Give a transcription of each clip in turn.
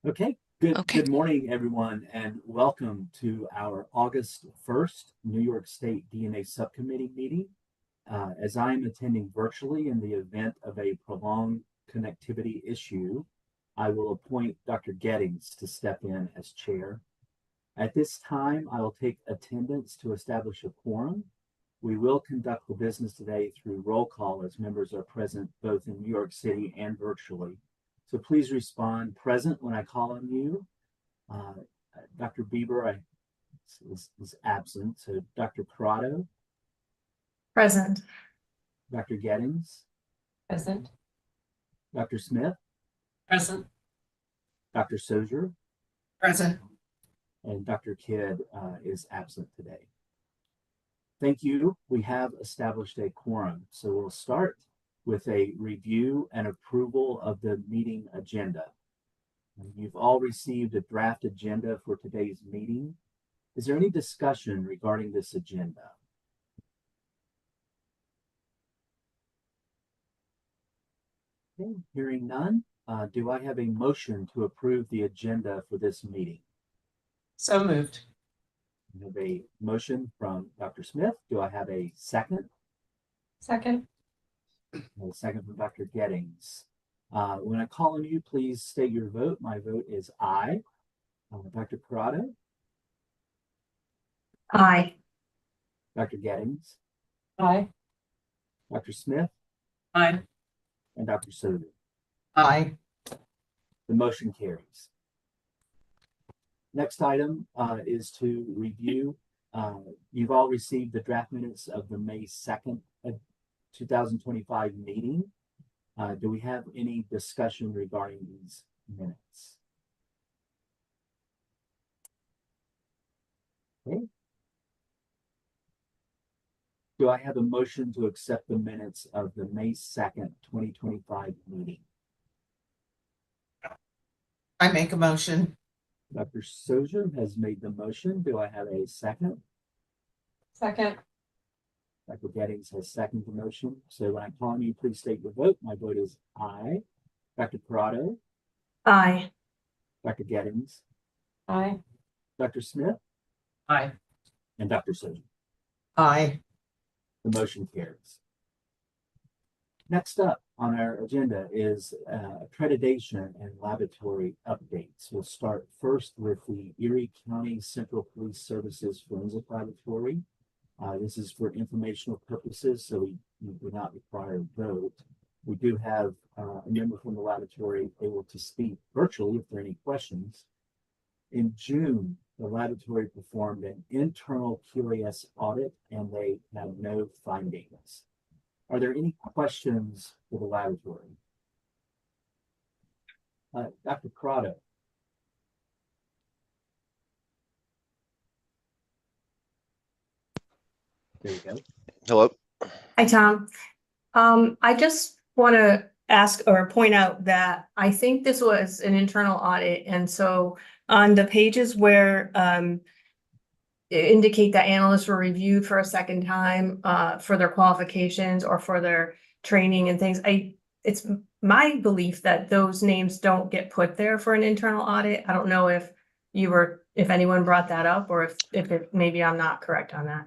Okay, Okay. good morning, everyone, and welcome to our August 1st New York State DNA Subcommittee meeting. As I am attending virtually in the event of a prolonged connectivity issue, I will appoint Dr. Gettings to step in as chair. At this time, I will take attendance to establish a quorum. We will conduct the business today through roll call as members are present both in New York City and virtually. So please respond present when I call on you. Uh, Dr. Bieber is absent. So Dr. Corrado, Present. Dr. Gettings, Present. Dr. Smith, Present. Dr. Sozier, Present. and Dr. Kidd is absent today. Thank you. We have established a quorum. So we'll start with a review and approval of the meeting agenda. You've all received a draft agenda for today's meeting. Is there any discussion regarding this agenda? Okay, hearing none, do I have a motion to approve the agenda for this meeting? So moved. I have a motion from Dr. Smith. Do I have a second? Second. A second from Dr. Gettings. When I call on you, please state your vote. My vote is aye. Dr. Corrado, Aye. Dr. Gettings, Aye. Dr. Smith, Aye. and Dr. Soder. Aye. The motion carries. Next item is to review. You've all received the draft minutes of the May 2nd, 2025 meeting. Do we have any discussion regarding these minutes? Okay. Do I have a motion to accept the minutes of the May 2nd, 2025 meeting? I make a motion. Dr. Sozier has made the motion. Do I have a second? Second. Dr. Gettings has seconded the motion. So when I call on you, please state your vote. My vote is aye. Dr. Corrado, Aye. Dr. Gettings, Aye. Dr. Smith, Aye. and Dr. Sozier. Aye. The motion carries. Next up on our agenda is accreditation and laboratory updates. We'll start first with the Erie County Central Police Services Forensic Laboratory. This is for informational purposes, so we do not require a vote. We do have a member from the laboratory able to speak virtually if there are any questions. In June, the laboratory performed an internal QAS audit and they have no findings. Are there any questions for the laboratory? Dr. Corrado. There you go. Hello. Hi, Tom. I just want to ask or point out that I think this was an internal audit. And so on the pages where indicate that analysts were reviewed for a second time for their qualifications or for their training and things, it's my belief that those names don't get put there for an internal audit. I don't know if if anyone brought that up or if maybe I'm not correct on that.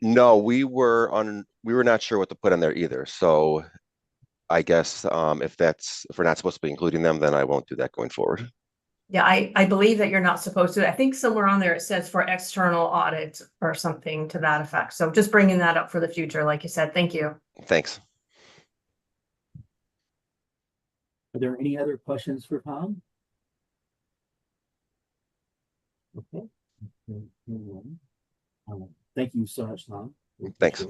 No, we were not sure what to put on there either. So I guess if we're not supposed to be including them, then I won't do that going forward. Yeah, I believe that you're not supposed to. I think somewhere on there it says for external audit or something to that effect. So just bringing that up for the future, like you said. Thank you. Thanks. Are there any other questions for Tom? Okay. Thank you so much, Tom. Thanks.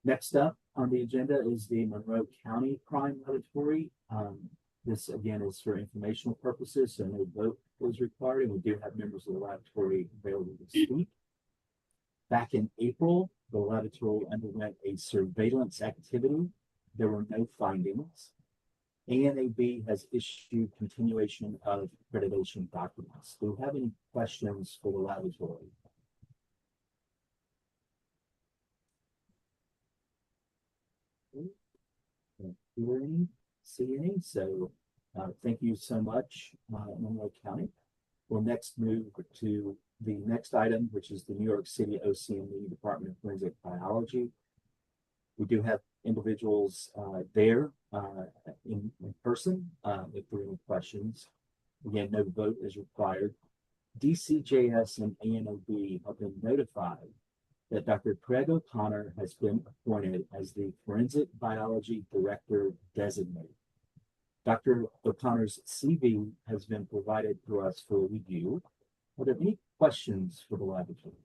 Next up on the agenda is the Monroe County Crime Laboratory. This again is for informational purposes, so no vote was required, and we do have members of the laboratory available to speak. Back in April, the laboratory underwent a surveillance activity. There were no findings. ANAB has issued continuation of accreditation documents. Do you have any questions for the laboratory? Don't hear any, see any, so Thank you so much, Monroe County. We'll next move to the next item, which is the New York City OCME Department of Forensic Biology. We do have individuals there in person if there are any questions. Again, no vote is required. DCJS and ANOB have been notified that Dr. Craig O'Connor has been appointed as the Forensic Biology Director Designate. Dr. O'Connor's CV has been provided to us for review. Are there any questions for the laboratory?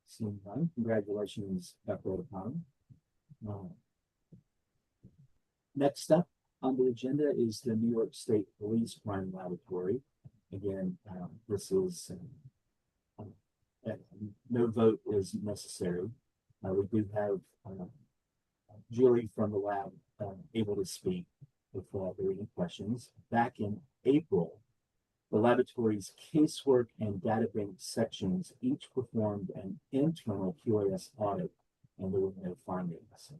Seeing none, congratulations, Dr. O'Connor. Next up on the agenda is the New York State Police Crime Laboratory. Again, this is no vote is necessary. We do have Julie from the lab able to speak if there are any questions. Back in April, the laboratory's casework and databank sections each performed an internal QAS audit, and there were no findings.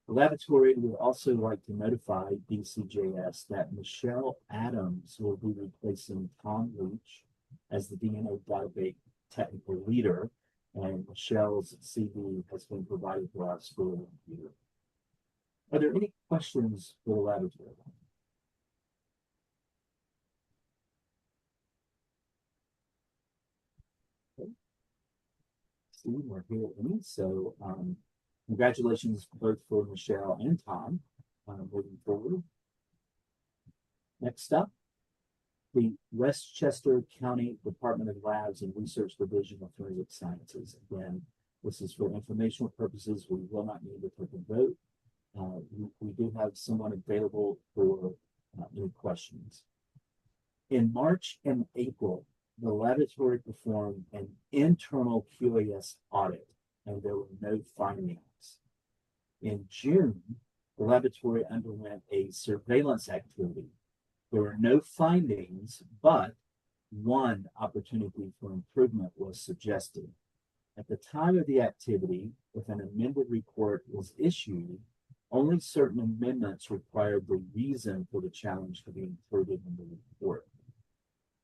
The laboratory would also like to notify DCJS that Michelle Adams will be replacing Tom Leach as the DNA database technical leader, and Michelle's CV has been provided to us for review. Are there any questions for the laboratory? Okay. See, we're here at any, so congratulations both for Michelle and Tom moving forward. Next up, the Westchester County Department of Labs and Research Division of Forensic Sciences. Again, this is for informational purposes. We will not need to take a vote. We do have someone available for any questions. In March and April, the laboratory performed an internal QAS audit, and there were no findings. In June, the laboratory underwent a surveillance activity. There were no findings, but one opportunity for improvement was suggested. At the time of the activity, if an amended report was issued, only certain amendments required the reason for the challenge to be included in the report.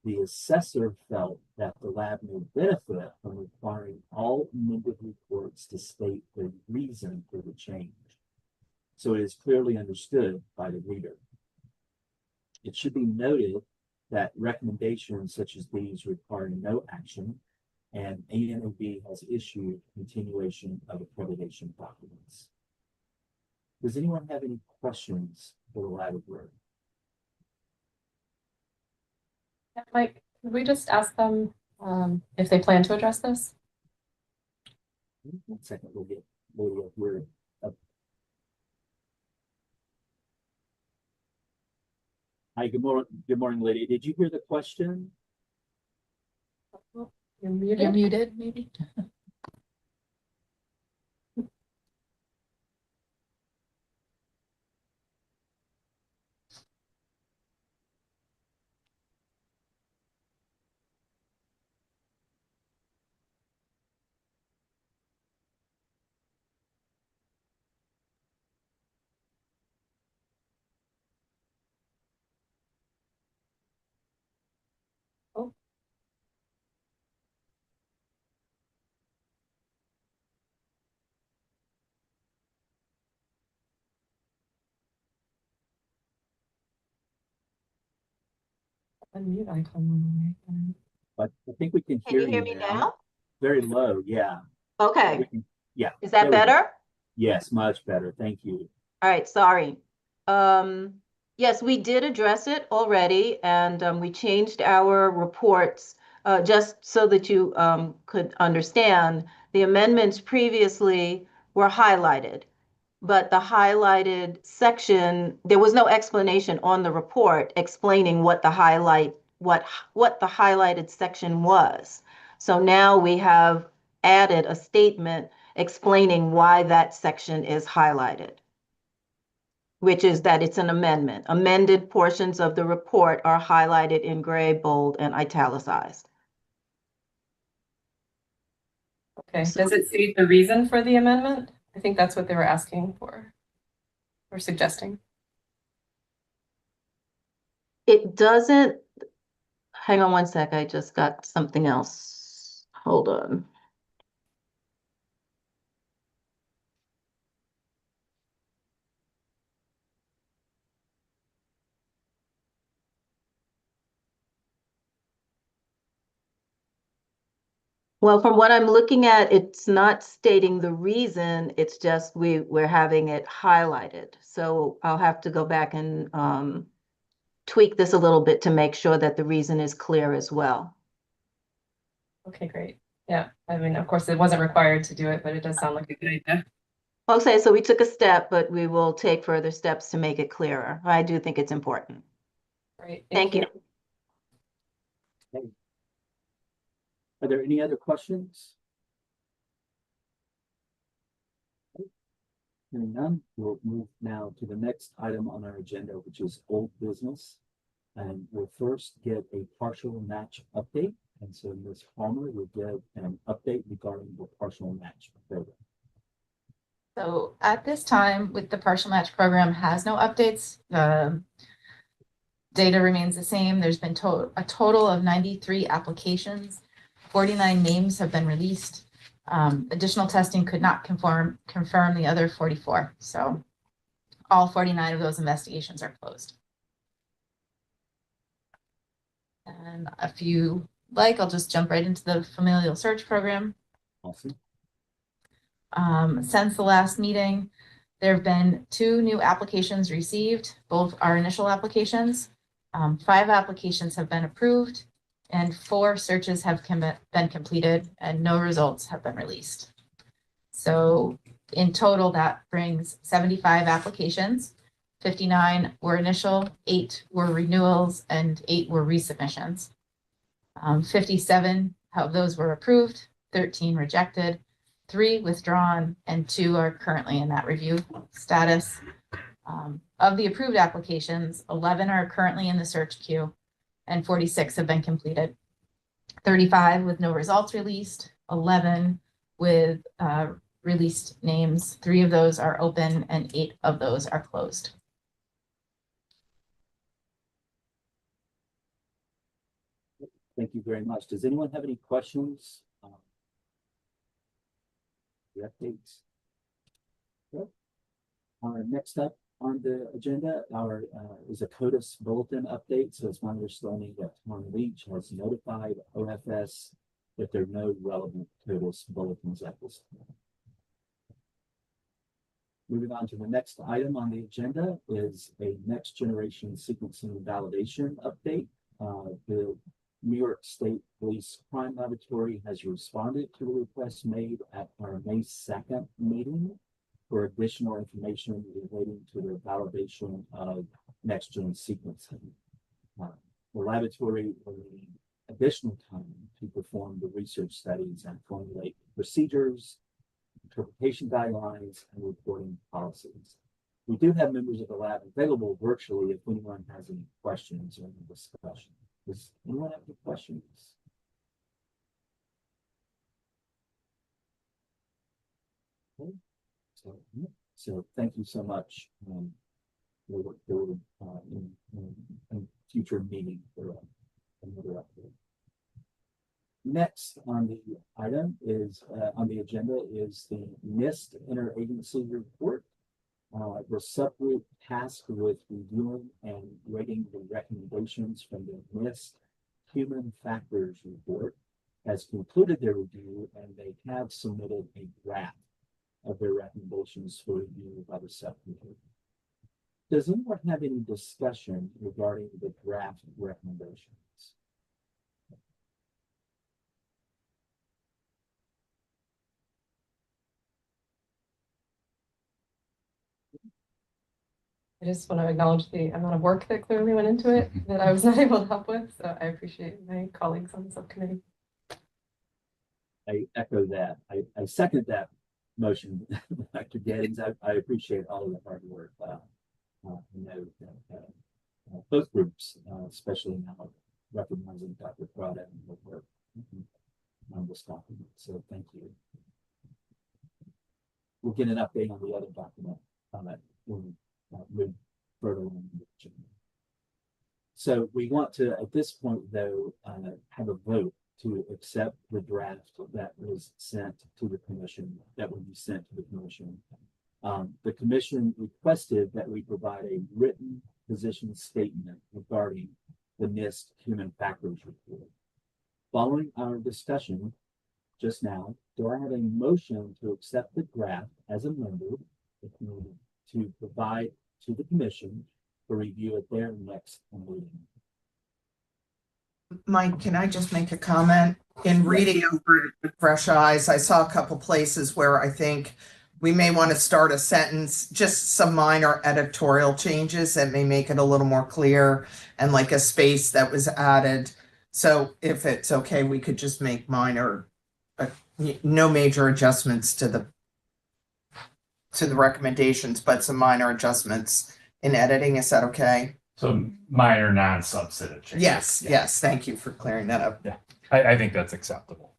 The assessor felt that the lab may benefit from requiring all amended reports to state the reason for the change, so it is clearly understood by the reader. It should be noted that recommendations such as these require no action, and ANOB has issued continuation of accreditation documents. Does anyone have any questions for the laboratory? Yeah, Mike, could we just ask them if they plan to address this? 1 second, we'll get Lydia here. Hi, good morning, Lydia. Did you hear the question? You're muted. You're muted, maybe. Unmute icon. But I think we can Can hear you hear me now? Very low, yeah. Okay, Yeah. is that there we go. better? Yes, much better. Thank you. All right, sorry. Yes, we did address it already, and we changed our reports just so that you could understand. The amendments previously were highlighted, but the highlighted section, there was no explanation on the report explaining what the highlighted section was. So now we have added a statement explaining why that section is highlighted, which is that it's an amendment. Amended portions of the report are highlighted in gray, bold, and italicized. Okay, does it state the reason for the amendment? I think that's what they were asking for or suggesting. It doesn't, hang on one sec, I just got something else. Hold on. Well, from what I'm looking at, it's not stating the reason, it's just we're having it highlighted. So I'll have to go back and tweak this a little bit to make sure that the reason is clear as well. Okay, great. Yeah, I mean, of course, it wasn't required to do it, but it does sound like a good idea. Okay, so we took a step, but we will take further steps to make it clearer. I do think it's important. Great, Thank you. Okay. Are there any other questions? Hearing none, we'll move now to the next item on our agenda, which is old business. And we'll first get a partial match update. And so Ms. Palmer will give an update regarding the partial match program. So at this time, with the partial match program has no updates. Data remains the same. There's been a total of 93 applications. 49 names have been released. Additional testing could not confirm the other 44. So all 49 of those investigations are closed. And if you like, I'll just jump right into the familial search program. Awesome. Since the last meeting, there have been 2 new applications received, both are initial applications. 5 applications have been approved and 4 searches have been completed and no results have been released. So in total, that brings 75 applications. 59 were initial, 8 were renewals, and 8 were resubmissions. 57 of those were approved, 13 rejected, 3 withdrawn, and 2 are currently in that review status. Of the approved applications, 11 are currently in the search queue and 46 have been completed. 35 with no results released, 11 with released names. 3 of those are open and 8 of those are closed. Thank you very much. Does anyone have any questions? The updates? Okay. Next up on the agenda is a CODIS bulletin update. So it's my understanding that Tom Leach has notified OFS that there are no relevant CODIS bulletins at this time. Moving on to the next item on the agenda is a next generation sequencing validation update. The New York State Police Crime Laboratory has responded to the request made at our May 2nd meeting for additional information relating to the validation of next-gen sequencing. The laboratory will need additional time to perform the research studies and formulate procedures, interpretation guidelines, and reporting policies. We do have members of the lab available virtually if anyone has any questions or any discussion. Does anyone have any questions? Okay. So thank you so much for in future meeting for another update. Next on the item is on the agenda is the NIST interagency report. The subgroup tasked with reviewing and rating the recommendations from the NIST Human Factors Report has concluded their review, and they have submitted a draft of their recommendations for review by the subcommittee. Does anyone have any discussion regarding the draft recommendations? I just want to acknowledge the amount of work that clearly went into it that I was not able to help with. So I appreciate my colleagues on the subcommittee. I echo that. I second that motion, Dr. Gettings. I appreciate all of the hard work. I know that both groups, especially now recognizing Dr. Prada and her work on this document. So thank you. we'll get an update on the other document when we move further along the agenda. So we want to, at this point, though, have a vote to accept the draft that was sent to the commission, that will be sent to the commission. The commission requested that we provide a written position statement regarding the NIST human factors report. Following our discussion just now, do I have a motion to accept the draft as amended to provide to the commission for review at their next meeting? Mike, can I just make a comment? In reading over it with fresh eyes, I saw a couple places where I think we may want to start a sentence, just some minor editorial changes that may make it a little more clear, and like a space that was added. So if it's okay, we could just make minor, no major adjustments to the recommendations, but some minor adjustments in editing. Is that okay? So minor non-substantive changes. Yes, Yeah. yes. Thank you for clearing that up. Yeah, I think that's acceptable.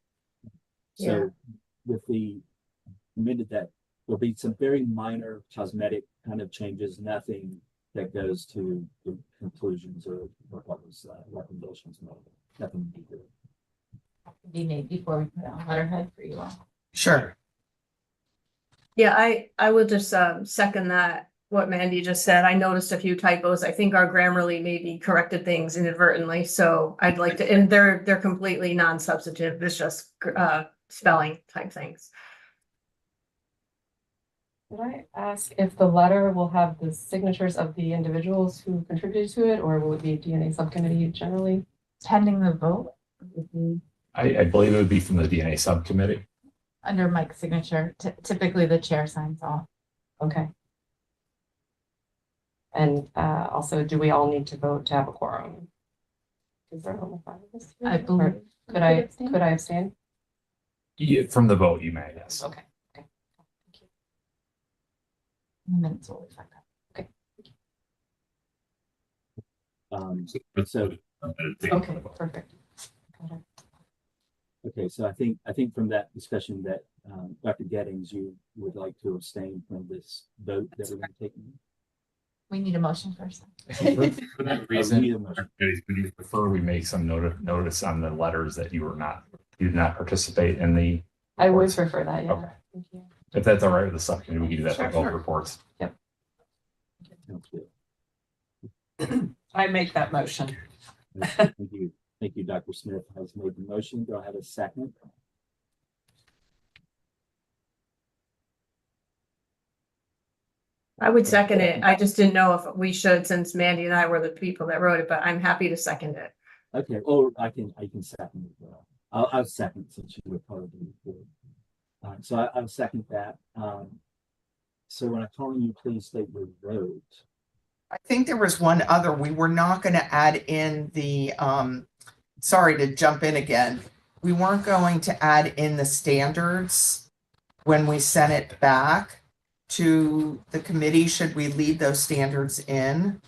So with the admitted that there'll be some very minor cosmetic kind of changes, nothing that goes to the conclusions or what was recommendations made. Nothing bigger. Be made before we put out letterhead for you all. Sure. Yeah, I would just second that, what Mandy just said. I noticed a few typos. I think our Grammarly maybe corrected things inadvertently, so I'd like to, and they're completely non-substantive. It's just spelling type things. Could I ask if the letter will have the signatures of the individuals who contributed to it, or will it be DNA subcommittee generally? Pending the vote, would be I believe it would be from the DNA subcommittee. under Mike's signature. Typically, the chair signs off. Okay. And also, do we all need to vote to have a quorum? Is there only 5 of us here? I believe. Or Could I abstain? Yeah, from the vote, you may, yes. Okay. Thank you. The minutes will reflect that. So Okay, perfect. Got it. okay, so I think from that discussion that Dr. Gettings, you would like to abstain from this vote that we're going to take. We need a motion first. For that We reason, need a motion. would you prefer we make some notice on the letters that you did not participate in the? I would reports? prefer that, yeah. Okay. Thank you. If that's all right with the subcommittee, we can do that for Sure, both sure. reports. Sounds good. I make that motion. Thank you. Thank you, Dr. Smith has made the motion. Do I have a second? I would second it. I just didn't know if we should, since Mandy and I were the people that wrote it, but I'm happy to second it. Okay, or I can second it. I'll second since you were part of the report. So I'll second that. So when I call you, please state your vote. I think there was one other. We were not going to add in the, sorry to jump in again. We weren't going to add in the standards when we sent it back to the committee. Should we leave those standards in?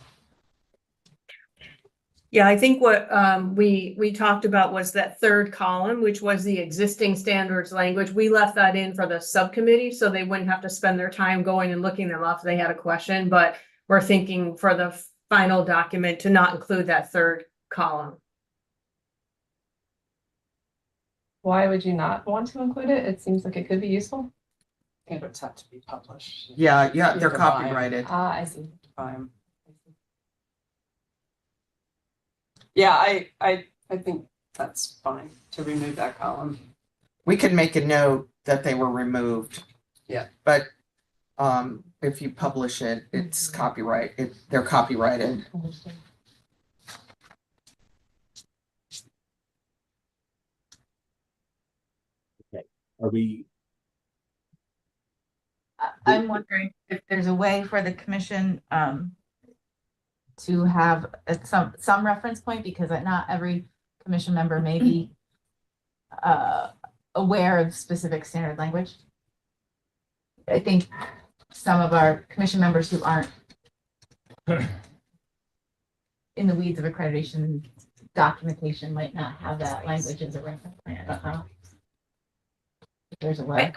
Yeah, I think what we talked about was that third column, which was the existing standards language. We left that in for the subcommittee, so they wouldn't have to spend their time going and looking them up if they had a question, but we're thinking for the final document to not include that third column. Why would you not want to include it? It seems like it could be useful. Standards have to be published. Yeah, they're You can buy 'em. copyrighted. Ah, I see. Yeah, I think that's fine to remove that column. We could make a note that they were removed. Yeah. But if you publish it, it's copyright. They're copyrighted. Understood. Are we? I'm wondering if there's a way for the commission to have some reference point, because not every commission member may be aware of specific standard language. I think some of our commission members who aren't in the weeds of accreditation documentation might not have that language as a reference point. I don't know if there's a way.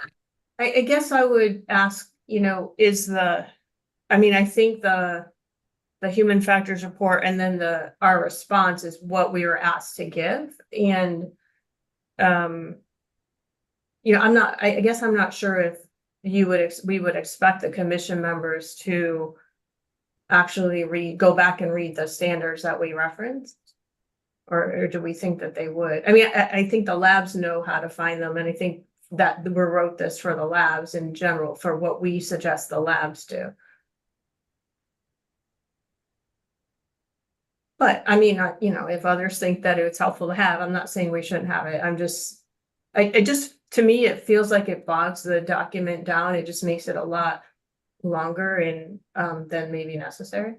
I guess I would ask, I think the human factors report and then our response is what we were asked to give. And, I guess I'm not sure if we would expect the commission members to actually go back and read the standards that we referenced. Or do we think that they would? I mean, I think the labs know how to find them, and I think that we wrote this for the labs in general, for what we suggest the labs do. But I mean, if others think that it's helpful to have, I'm not saying we shouldn't have it. To me, it feels like it bogs the document down. It just makes it a lot longer and than maybe necessary.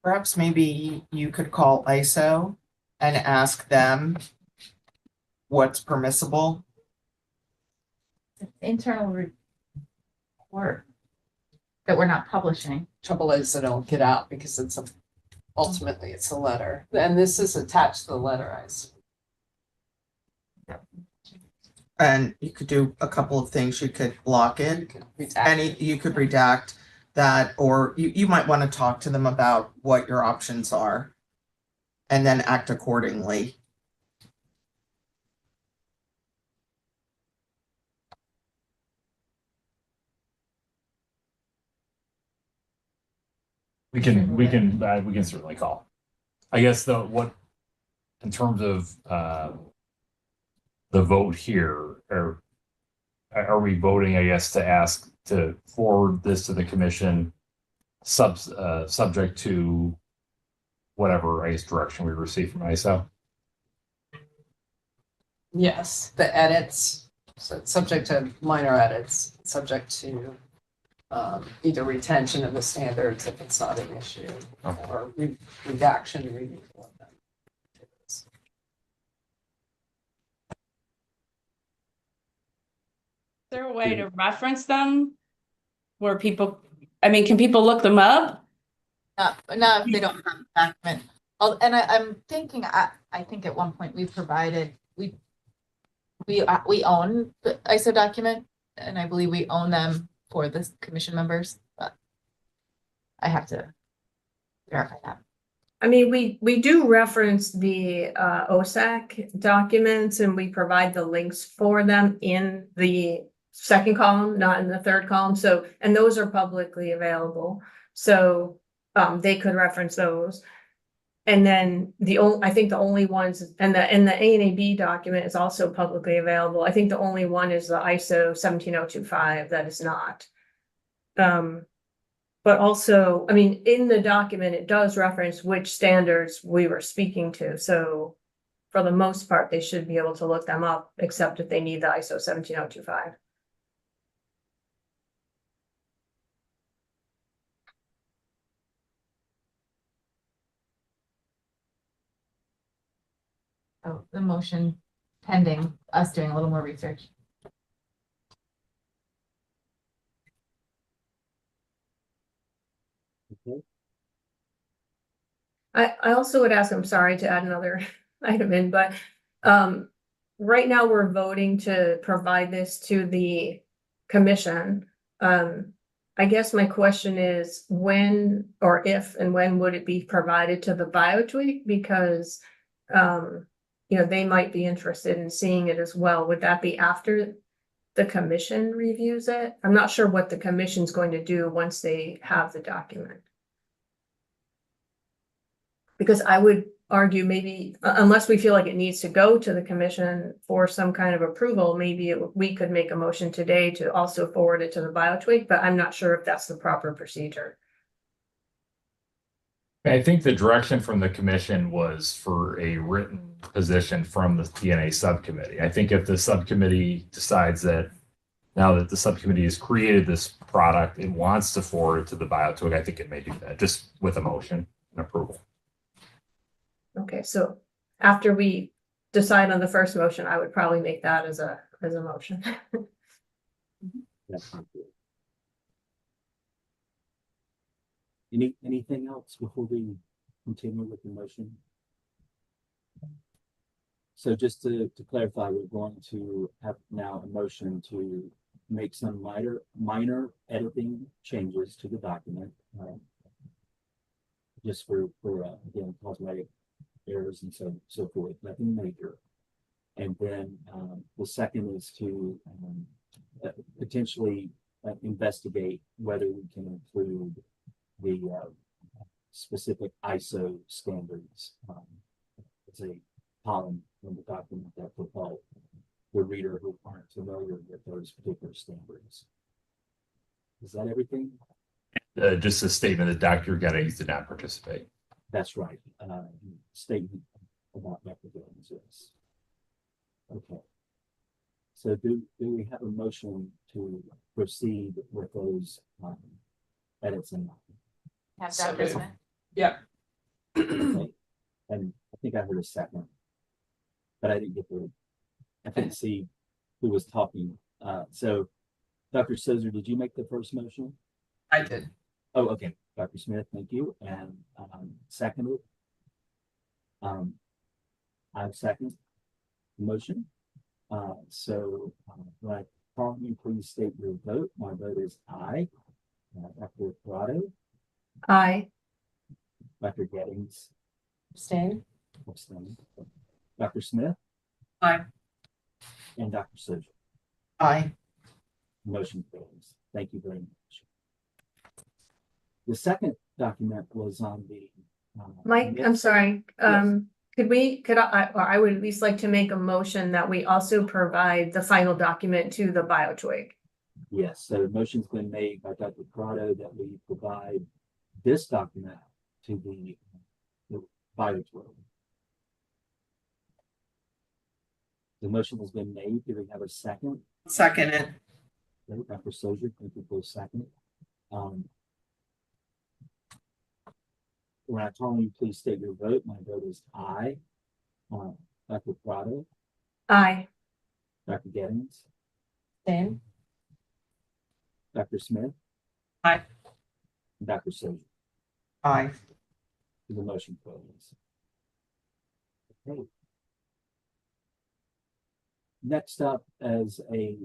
Perhaps maybe you could call ISO and ask them what's permissible. Internal report that we're not publishing. Trouble is, it'll get out because ultimately it's a letter. And this is attached to the letter, I assume. And you could do a couple of things. You could block You it. can redact. You could redact that, or you might want to talk to them about what your options are and then act accordingly. We can certainly call. I guess in terms of the vote here, are we voting, I guess, to ask to forward this to the commission subject to whatever, I guess, direction we receive from ISO? Yes, the edits, so it's subject to minor edits, subject to either retention of the standards if it's not an issue, or redaction and removal of them. Is there a way to reference them where people, can people look them up? Not if they don't have the document. I'm thinking, I think at one point we provided, we own the ISO document, and I believe we own them for the commission members, but I have to verify that. I mean, we do reference the OSAC documents, and we provide the links for them in the second column, not in the third column. So, and those are publicly available. So they could reference those. And then I think the only ones, and the ANAB document is also publicly available. I think the only one is the ISO 17025 that is not. But also, in the document, it does reference which standards we were speaking to. So for the most part, they should be able to look them up, except if they need the ISO 17025. So the motion pending us doing a little more research. Okay. I also would ask, I'm sorry to add another item in, but right now we're voting to provide this to the commission. I guess my question is when or if and when would it be provided to the BioTweak? Because they might be interested in seeing it as well. Would that be after the commission reviews it? I'm not sure what the commission's going to do once they have the document. Because I would argue maybe, unless we feel like it needs to go to the commission for some kind of approval, maybe we could make a motion today to also forward it to the BioTweak, but I'm not sure if that's the proper procedure. I think the direction from the commission was for a written position from the DNA subcommittee. I think if the subcommittee decides that now that the subcommittee has created this product, it wants to forward it to the BioTweak, I think it may do that just with a motion and approval. Okay, so after we decide on the first motion, I would probably make that as a motion. That sounds good. Anything else before we continue with the motion? So just to clarify, we're going to have now a motion to make some minor editing changes to the document. Just for again, cosmetic errors and so forth, nothing major. And then the second is to potentially investigate whether we can include the specific ISO standards as a column in the document that will help the reader who aren't familiar with those particular standards. Is that everything? Just a statement that Dr. Gettings did not participate. That's right. Statement about Dr. Giddens, yes. Okay. So do we have a motion to proceed with those edits and Have So Dr. moved. Smith. Yep. okay. And I think I heard a second, but I didn't get I couldn't see who was talking. So Dr. Sozer, did you make the first motion? I did. Oh, okay. Dr. Smith, thank you. And seconded. I second the motion. So when I call you, please state your vote. My vote is aye. Dr. Corrado, Aye. Dr. Gettings, Abstain. abstain. Dr. Smith. Aye. And Dr. Sozer. Aye. Motion carries. Thank you very much. The second document was on the. Mike, I'm sorry, could I would at least like to make a motion that we also provide the final document to the BioTwig. Yes, so the motion's been made by Dr. Prado that we provide this document to the BioTwig. The motion has been made. Do we have a second? Second it. Okay, Dr. Sozer, thank you for a second. When I call you, please state your vote. My vote is aye. Dr. Prado, Aye. Dr. Gettings, Abstain. Dr. Smith. Aye. And Dr. Sozer. Aye. The motion carries. Okay. Next up is the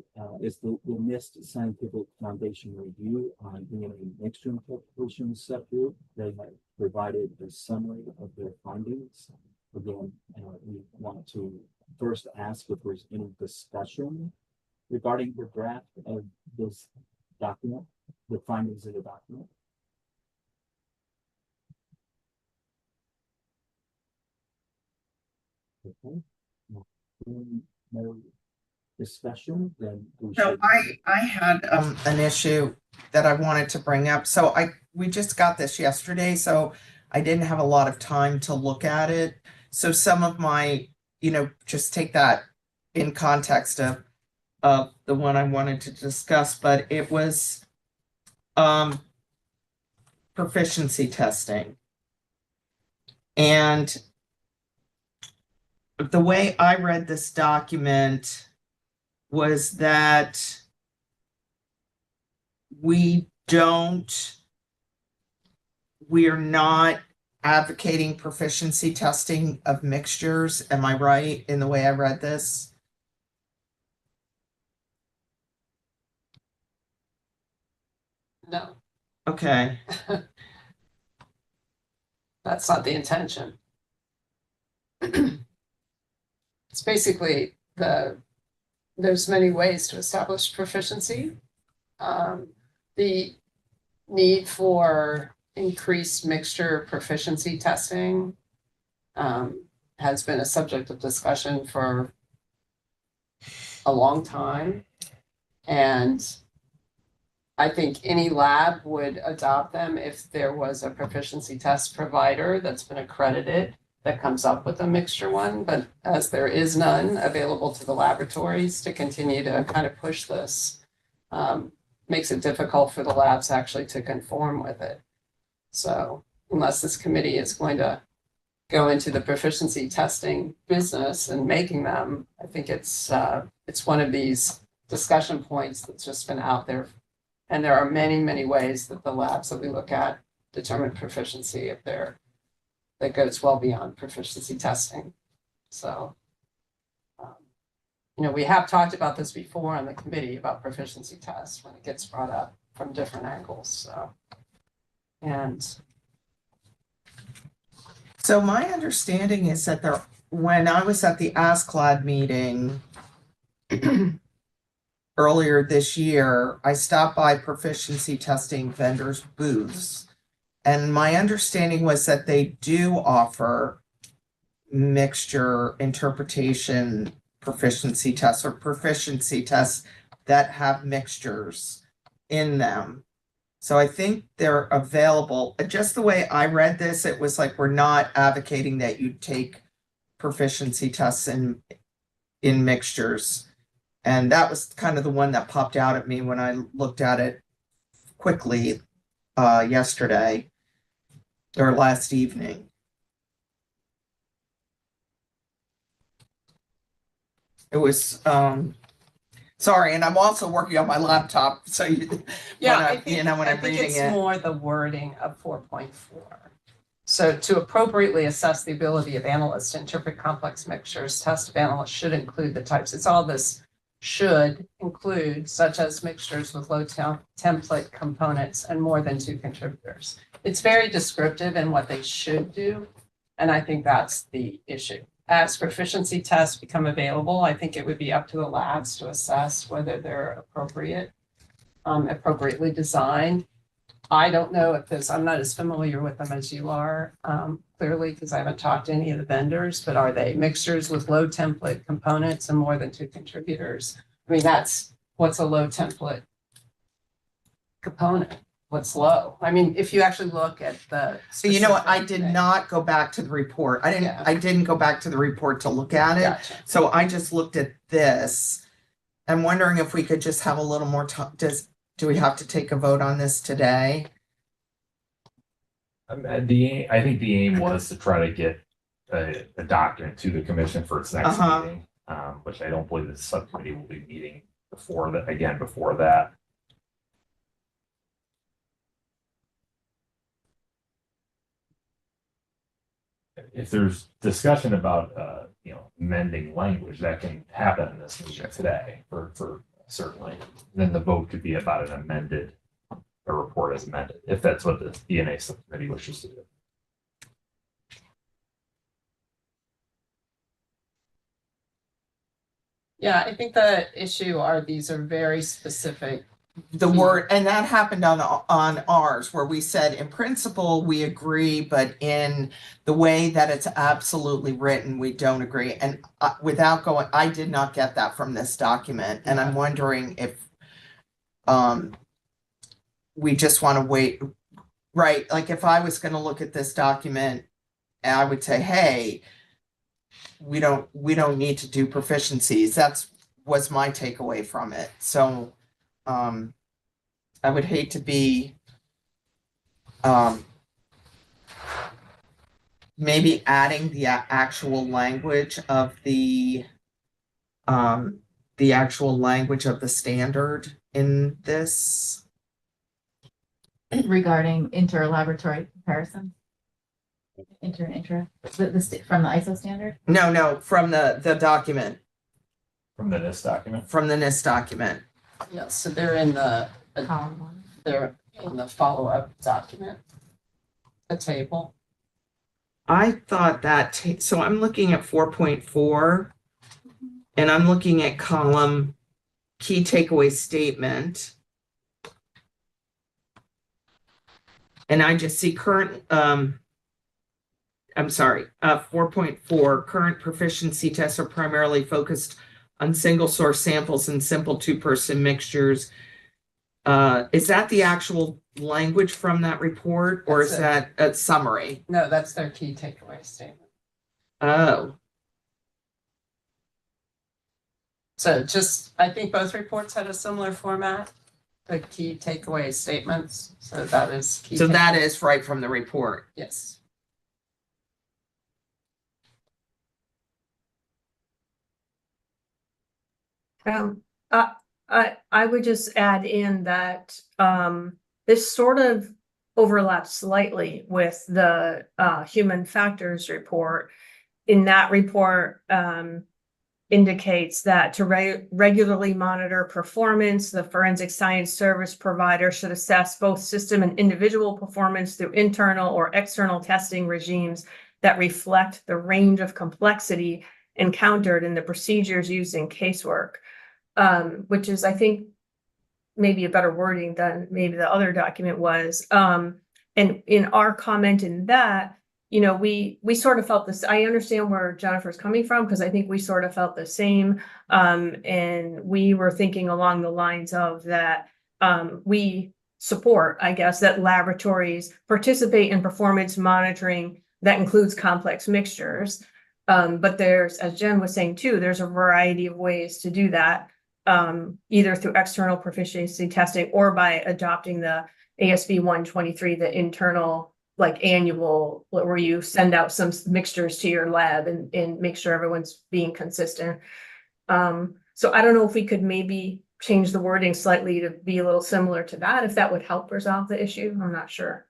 NIST Scientific Foundation review on DNA mixture interpretation subgroup. They have provided a summary of their findings. Again, we want to first ask if there's any discussion regarding the draft of this document, the findings of the document. Okay. No discussion, then we So should. I had an issue that I wanted to bring up. So we just got this yesterday, so I didn't have a lot of time to look at it. So some of my, just take that in context of the one I wanted to discuss, but it was proficiency testing. And the way I read this document was that we're not advocating proficiency testing of mixtures. Am I right in the way I read this? No, Okay. that's not the intention. It's basically there's many ways to establish proficiency. The need for increased mixture proficiency testing has been a subject of discussion for a long time. And I think any lab would adopt them if there was a proficiency test provider that's been accredited that comes up with a mixture one, but as there is none available to the laboratories to continue to kind of push this, makes it difficult for the labs actually to conform with it. So unless this committee is going to go into the proficiency testing business and making them, I think it's one of these discussion points that's just been out there. And there are many, many ways that the labs that we look at determine proficiency if that goes well beyond proficiency testing. So you know, we have talked about this before on the committee about proficiency tests when it gets brought up from different angles, so. And So my understanding is that there, when I was at the ASCLD meeting earlier this year, I stopped by proficiency testing vendors' booths. And my understanding was that they do offer mixture interpretation proficiency tests or proficiency tests that have mixtures in them. So I think they're available. Just the way I read this, it was like we're not advocating that you take proficiency tests in mixtures. And that was kind of the one that popped out at me when I looked at it quickly yesterday or last evening. It was sorry, and I'm also working on my laptop, so yeah, when I think, when I I'm think reading it's it. more the wording of 4.4. So to appropriately assess the ability of analysts to interpret complex mixtures, test of analysts should include the types. It's all this should include, such as mixtures with low template components and more than 2 contributors. It's very descriptive in what they should do. And I think that's the issue. As proficiency tests become available, I think it would be up to the labs to assess whether they're appropriate, appropriately designed. I don't know if this, I'm not as familiar with them as you are, clearly, because I haven't talked to any of the vendors, but are they mixtures with low template components and more than 2 contributors? I mean, that's what's a low template component. What's low? I mean, if you actually look at the. So you know what, I did thing. not go back to the report. Yeah. I didn't go back to the report to look at it. Gotcha. So I just looked at this. I'm wondering if we could just have a little more time. Do we have to take a vote on this today? I think the aim was to try to get a document to the commission for its next meeting, which I don't believe the subcommittee will be meeting before that. If there's discussion about, amending language, that can happen in this meeting today for certainly. Then the vote could be about an amended, a report as amended, if that's what the DNA subcommittee wishes to do. Yeah, I think the issue are these are very specific. The word, and that happened on ours, where we said in principle we agree, but in the way that it's absolutely written, we don't agree. And without going, I did not get that from this document, and I'm wondering if we just want to wait, right? Like if I was going to look at this document, I would say, hey, we don't need to do proficiencies. Was my takeaway from it. So I would hate to be maybe adding the actual language of the actual language of the standard in this. Regarding inter-laboratory comparison? Intra, from the ISO standard? No, from the document, From the NIST document? from the NIST document. Yeah, so they're in the Column 1. they're in the follow-up document, the table. I thought that, so I'm looking at 4.4 and I'm looking at column key takeaway statement. And I just see current, I'm sorry, 4.4, current proficiency tests are primarily focused on single source samples and simple 2-person mixtures. Is that the actual language from that report, or is that a summary? No, that's their key takeaway statement. Oh, So just, I think both reports had a similar format, the key takeaway statements. So that is. so that is right from the report. Yes. I would just add in that this sort of overlaps slightly with the human factors report. In that report, indicates that to regularly monitor performance, the forensic science service provider should assess both system and individual performance through internal or external testing regimes that reflect the range of complexity encountered in the procedures used in casework, which is, I think, maybe a better wording than maybe the other document was. And in our comment in that, you know, we sort of felt this. I understand where Jennifer's coming from, because I think we sort of felt the same. And we were thinking along the lines of that we support, I guess, that laboratories participate in performance monitoring that includes complex mixtures. But there's, as Jen was saying too, there's a variety of ways to do that, either through external proficiency testing or by adopting the ASB 123, the internal, like annual, where you send out some mixtures to your lab and make sure everyone's being consistent. So I don't know if we could maybe change the wording slightly to be a little similar to that, if that would help resolve the issue. I'm not sure.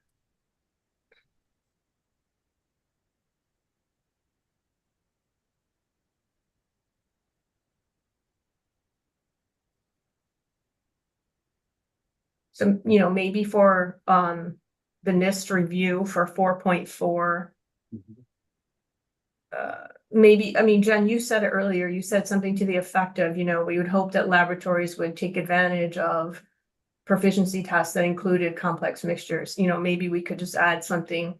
So, you know, maybe for the NIST review for 4.4, maybe, I mean, Jen, you said it earlier, you said something to the effect of, you know, we would hope that laboratories would take advantage of proficiency tests that included complex mixtures. You know, maybe we could just add something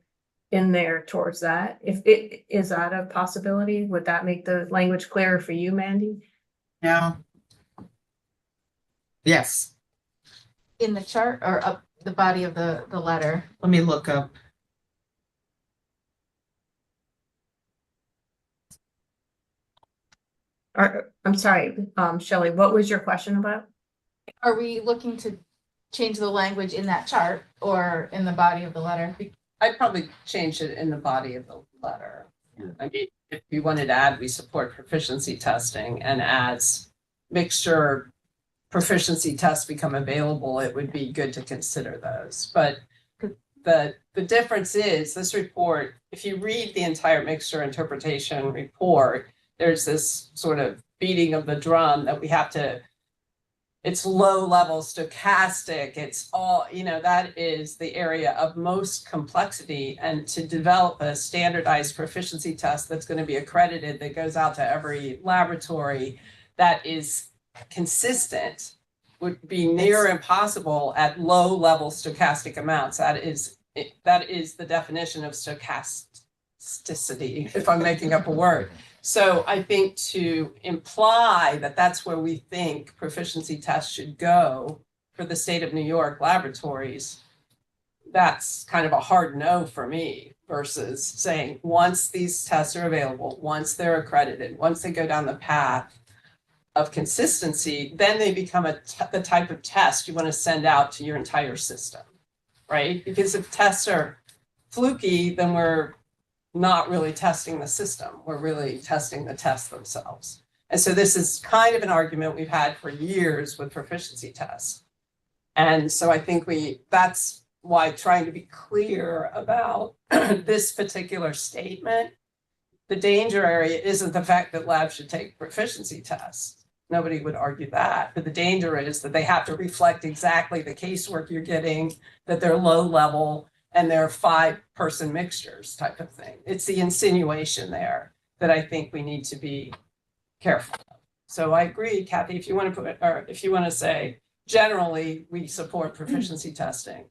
in there towards that. If it is that a possibility, would that make the language clearer for you, Mandy? Yeah. Yes. In the chart or up the body of the letter? Let me look up. I'm sorry, Shelley, what was your question about? Are we looking to change the language in that chart or in the body of the letter? I'd probably change it in the body of the letter. I mean, if you wanted to add, we support proficiency testing, and as mixture proficiency tests become available, it would be good to consider those. But the difference is this report, if you read the entire mixture interpretation report, there's this sort of beating of the drum that we have to, it's low level stochastic, it's all, you know, that is the area of most complexity. And to develop a standardized proficiency test that's going to be accredited, that goes out to every laboratory, that is consistent, would be near impossible at low level stochastic amounts. That is the definition of stochasticity, if I'm making up a word. So I think to imply that that's where we think proficiency tests should go for the state of New York laboratories, that's kind of a hard no for me, versus saying once these tests are available, once they're accredited, once they go down the path of consistency, then they become the type of test you want to send out to your entire system, right? Because if tests are fluky, then we're not really testing the system. We're really testing the tests themselves. And so this is kind of an argument we've had for years with proficiency tests. And so I think that's why trying to be clear about this particular statement, the danger area isn't the fact that labs should take proficiency tests. Nobody would argue that, but the danger is that they have to reflect exactly the casework you're getting, that they're low level, and they're 5-person mixtures type of thing. It's the insinuation there that I think we need to be careful of. So I agree, Kathy, if you want to put, or if you want to say, generally, we support proficiency testing.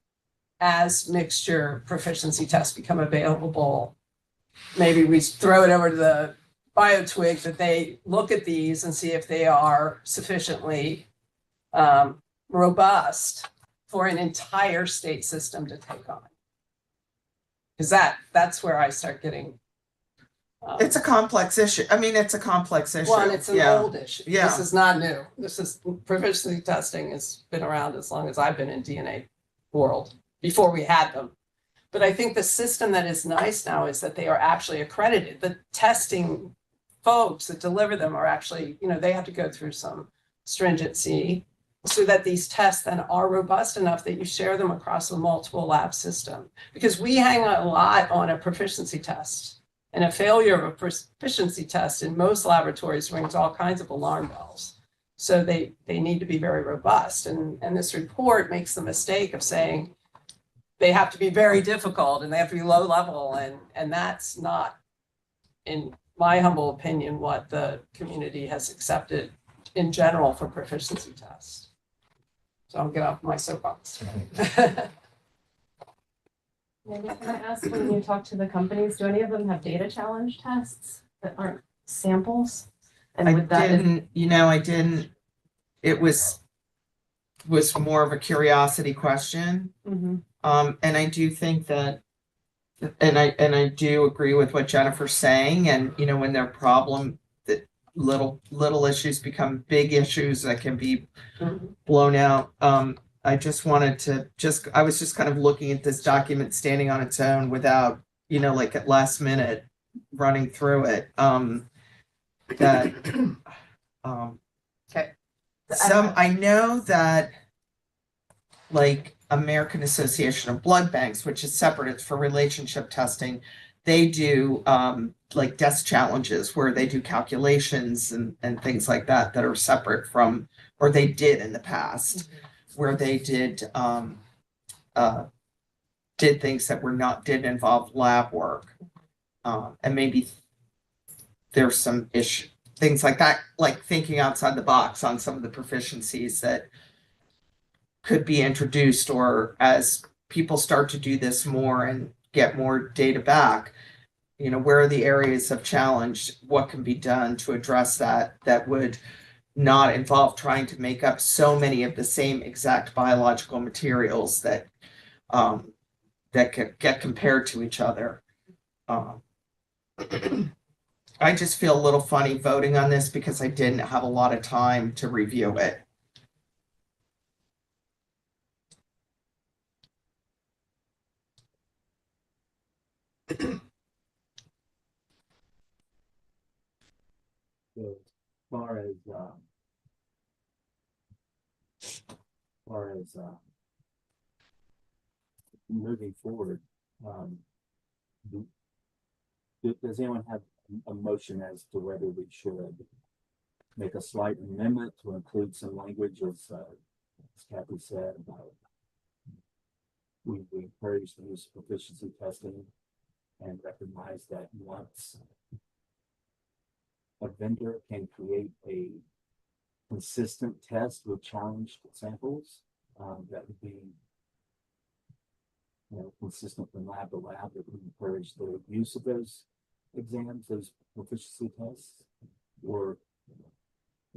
As mixture proficiency tests become available, maybe we throw it over to the BioTwig that they look at these and see if they are sufficiently robust for an entire state system to take on. Because that's where I start getting. It's a complex issue. I mean, it's a complex issue. Well, and it's an old issue. Yeah. This is not new. Proficiency testing has been around as long as I've been in DNA world, before we had them. But I think the system that is nice now is that they are actually accredited. The testing folks that deliver them are actually, you know, they have to go through some stringency so that these tests then are robust enough that you share them across a multiple lab system. Because we hang a lot on a proficiency test. And a failure of a proficiency test in most laboratories rings all kinds of alarm bells. So they need to be very robust. And this report makes the mistake of saying they have to be very difficult and they have to be low level. And that's not, in my humble opinion, what the community has accepted in general for proficiency tests. So I'll get off my soapbox. Maybe can I ask, when you talk to the companies, do any of them have data challenge tests that aren't samples? And I would that, didn't. It was more of a curiosity question. Mhm. And I do think that, and I do agree with what Jennifer's saying. And when there are problem that little issues become big issues that can be blown out. I just wanted to I was just kind of looking at this document standing on its own without, like at last minute running through it. Okay. I know that like American Association of Blood Banks, which is separate, it's for relationship testing. They do like desk challenges where they do calculations and things like that are separate from, or they did in the past, where they did things that didn't involve lab work. And maybe there's some things like that, like thinking outside the box on some of the proficiencies that could be introduced, or as people start to do this more and get more data back, where are the areas of challenge? What can be done to address that would not involve trying to make up so many of the same exact biological materials that could get compared to each other. I just feel a little funny voting on this because I didn't have a lot of time to review it. So far as moving forward, does anyone have a motion as to whether we should make a slight amendment to include some language, as Kathy said, about we encourage the use of proficiency testing and recognize that once a vendor can create a consistent test with challenged samples, that would be consistent from lab to lab, that we encourage the use of those exams, those proficiency tests, or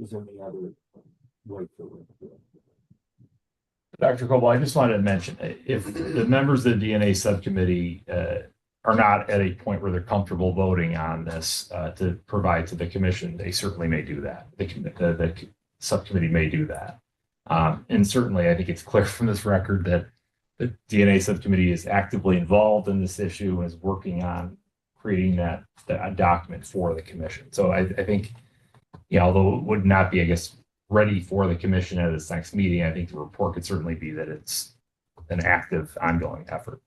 is there any other way forward? Dr. Coble, I just wanted to mention, if the members of the DNA subcommittee are not at a point where they're comfortable voting on this to provide to the commission, they certainly may do that. The subcommittee may do that. And certainly, I think it's clear from this record that the DNA subcommittee is actively involved in this issue and is working on creating that document for the commission. So I think, although it would not be, I guess, ready for the commission at its next meeting, I think the report could certainly be that it's an active, ongoing effort,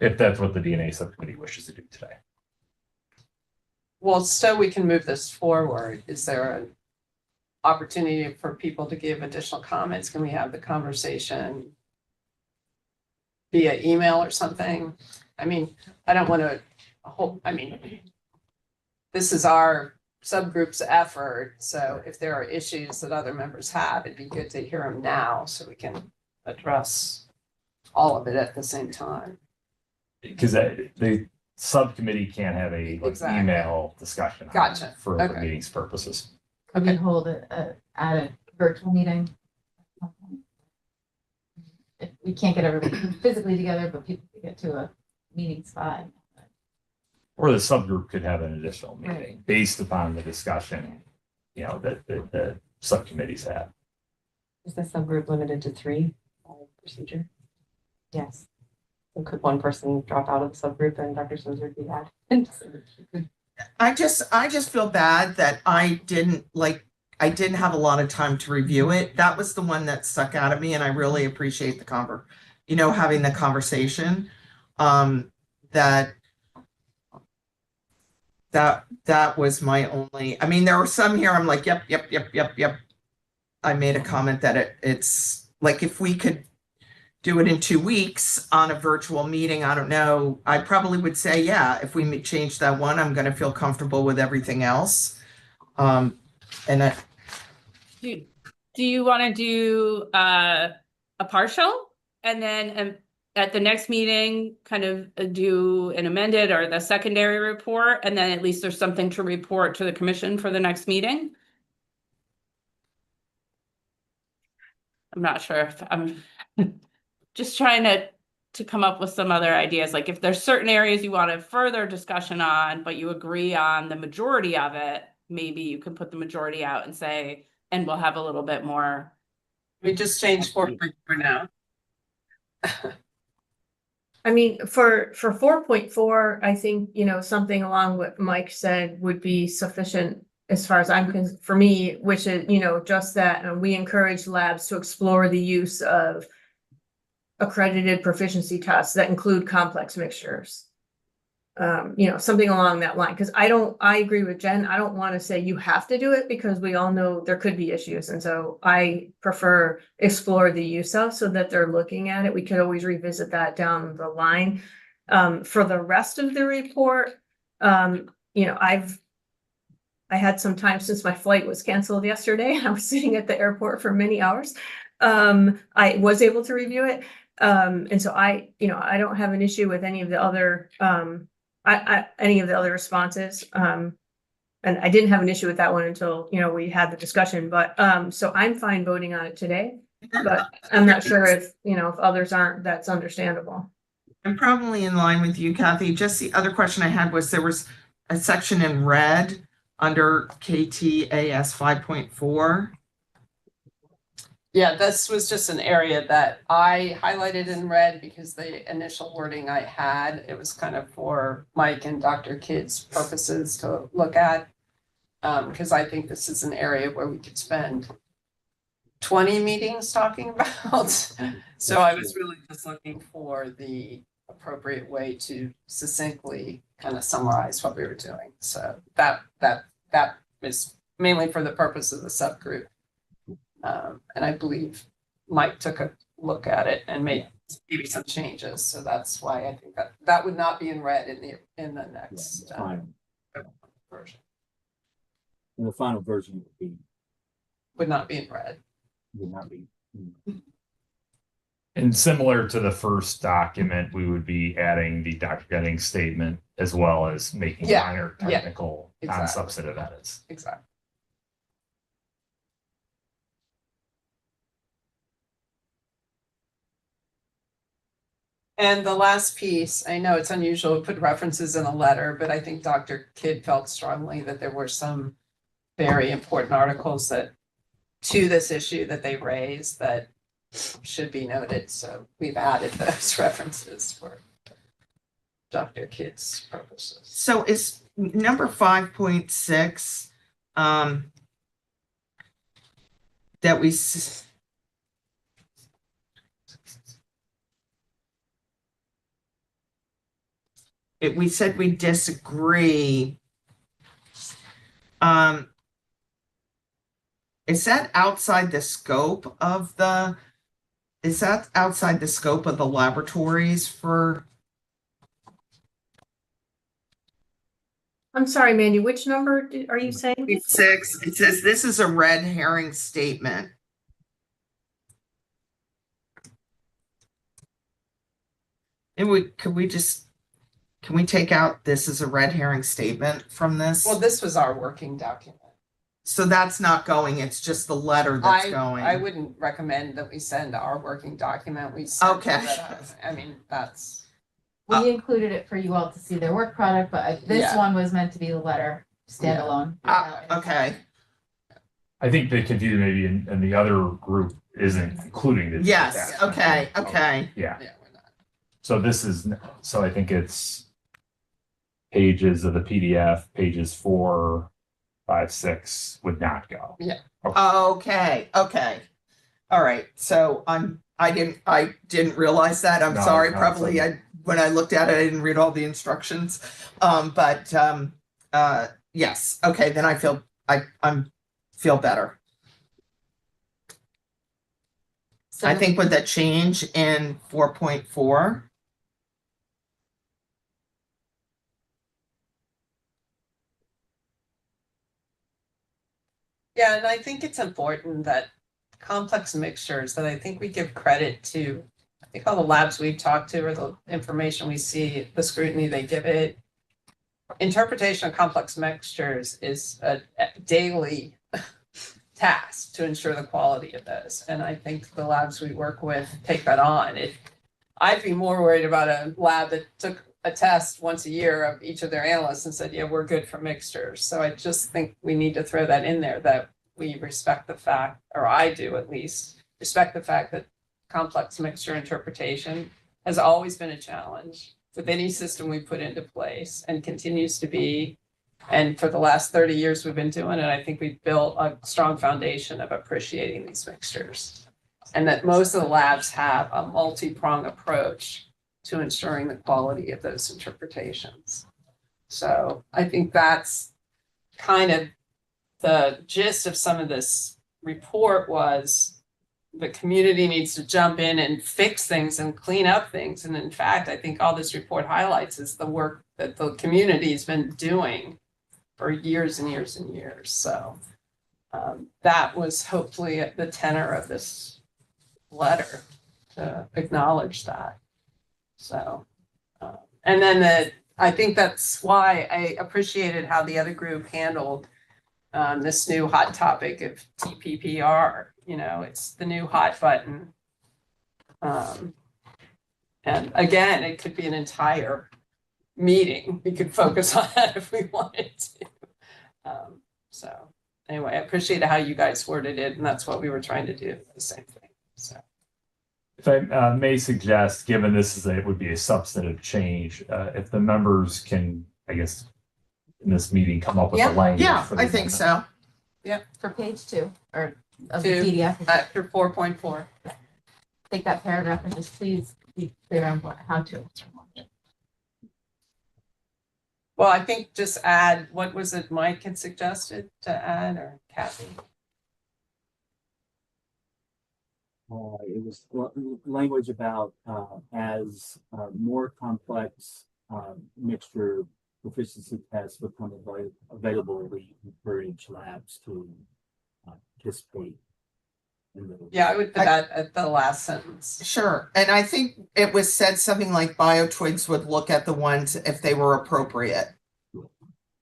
if that's what the DNA subcommittee wishes to do today. Well, so we can move this forward, is there an opportunity for people to give additional comments? Can we have the conversation via email or something? I mean, I don't want to this is our subgroup's effort. So if there are issues that other members have, it'd be good to hear them now so we can address all of it at the same time. Because the subcommittee can't have a Exactly. email discussion. Gotcha. For the Okay. meeting's purposes. Could we hold it at a virtual meeting? If we can't get everybody physically together, but people could get to a meeting spot. Or the subgroup could have an additional meeting Right. based upon the discussion, that the subcommittees have. Is the subgroup limited to 3 procedure? Yes. So could one person drop out of the subgroup and Dr. Switzer be added? I just feel bad that I didn't have a lot of time to review it. That was the one that stuck out at me, and I really appreciate the having the conversation. That that was my only, I mean, there were some here, I'm like, yep. I made a comment that it's like, if we could do it in 2 weeks on a virtual meeting, I don't know, I probably would say, yeah, if we change that one, I'm gonna feel comfortable with everything else. And I, Do you want to do a partial and then at the next meeting, kind of do an amended or the secondary report, and then at least there's something to report to the commission for the next meeting? I'm not sure if I'm just trying to come up with some other ideas. Like if there's certain areas you want a further discussion on, but you agree on the majority of it, maybe you can put the majority out and say, and we'll have a little bit more. We just changed 4.4 now. I mean, for 4.4, I think, you know, something along what Mike said would be sufficient as far as for me, which is, you know, just that we encourage labs to explore the use of accredited proficiency tests that include complex mixtures. You know, something along that line, because I agree with Jen. I don't want to say you have to do it, because we all know there could be issues. And so I prefer explore the use of, so that they're looking at it. We could always revisit that down the line. For the rest of the report, you know, I had some time since my flight was canceled yesterday. I was sitting at the airport for many hours. I was able to review it. And so you know, I don't have an issue with any of the other, any of the other responses. And I didn't have an issue with that one until, you know, we had the discussion, but, so I'm fine voting on it today, but I'm not sure if, you know, if others aren't, that's understandable. I'm probably in line with you, Kathy. Just the other question I had was, there was a section in red under KTAS 5.4. Yeah, this was just an area that I highlighted in red because the initial wording I had, it was kind of for Mike and Dr. Kidd's purposes to look at. Because I think this is an area where we could spend 20 meetings talking about. So I was really just looking for the appropriate way to succinctly kind of summarize what we were doing. So that is mainly for the purpose of the subgroup. And I believe Mike took a look at it and made maybe some changes. So that's why I think that would not be in red in the next version. And the final version Would not be in red. would not be. And similar to the first document, we would be adding the Dr. Gettings statement as well as making minor technical non-substantive edits. Exactly. And the last piece, I know it's unusual to put references in a letter, but I think Dr. Kidd felt strongly that there were some very important articles to this issue that they raised that should be noted. So we've added those references for Dr. Kidd's purposes. So is number 5.6 that we said we disagree. Is that outside the scope of the laboratories for? I'm sorry, Mandy, which number are you saying? 6. It says this is a red herring statement. And can we take out this is a red herring statement from this? Well, this was our working document. So that's not going, it's just the letter that's going. I wouldn't recommend that we send our working document. We send Okay. I mean, that's. We included it for you all to see their work product, but this one was meant to be the letter standalone. Okay. I think the confusion maybe in the other group isn't including this. Yes, okay. Yeah. Yeah, we're not. So I think it's pages of the PDF, pages 4, 5, 6 would not go. Yeah. Okay. All right. So I didn't realize that. I'm No, sorry. no, Probably when I looked at it, I didn't read all the instructions. But Yes, okay, then I feel better. So I think with the change in 4.4, Yeah, and I think it's important that complex mixtures, that I think we give credit to, I think all the labs we've talked to or the information we see, the scrutiny they give it. Interpretation of complex mixtures is a daily task to ensure the quality of those. And I think the labs we work with take that on. I'd be more worried about a lab that took a test once a year of each of their analysts and said, yeah, we're good for mixtures. So I just think we need to throw that in there, that we respect the fact, or I do at least, respect the fact that complex mixture interpretation has always been a challenge with any system we put into place and continues to be. And for the last 30 years we've been doing it, I think we've built a strong foundation of appreciating these mixtures. And that most of the labs have a multi-pronged approach to ensuring the quality of those interpretations. So I think that's kind of the gist of some of this report was the community needs to jump in and fix things and clean up things. And in fact, I think all this report highlights is the work that the community has been doing for years and years and years. So that was hopefully the tenor of this letter, to acknowledge that. So, and then I think that's why I appreciated how the other group handled this new hot topic of TPPR. You know, it's the new hot button. And again, it could be an entire meeting. We could focus on that if we wanted to. So anyway, I appreciate how you guys worded it, and that's what we were trying to do, the same thing. So. If I may suggest, given it would be a substantive change, if the members can, I guess, in this meeting, come up with the language. yeah, for the I think amendment. so. for page 2 or of Two. the PDF, After 4.4. take that paragraph and just please be clear on how to. Well, I think just add, what was it Mike had suggested to add, or Kathy? It was language about as more complex mixture proficiency tests become available, we encourage labs to participate in the. Yeah, I would put that at the last sentence. Sure, and I think it was said something like BioTwigs would look at the ones if they were appropriate.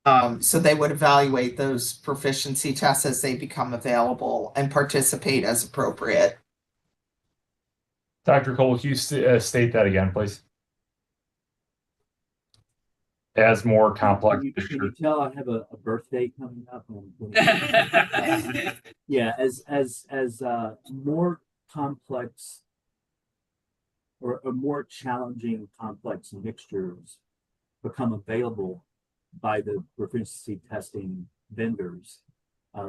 So they would evaluate those proficiency tests as they become available and participate as appropriate. Dr. Cole, can you state that again, please? As more complex. Can you tell I have a birthday coming up? Yeah, as more complex or more challenging complex mixtures become available by the proficiency testing vendors,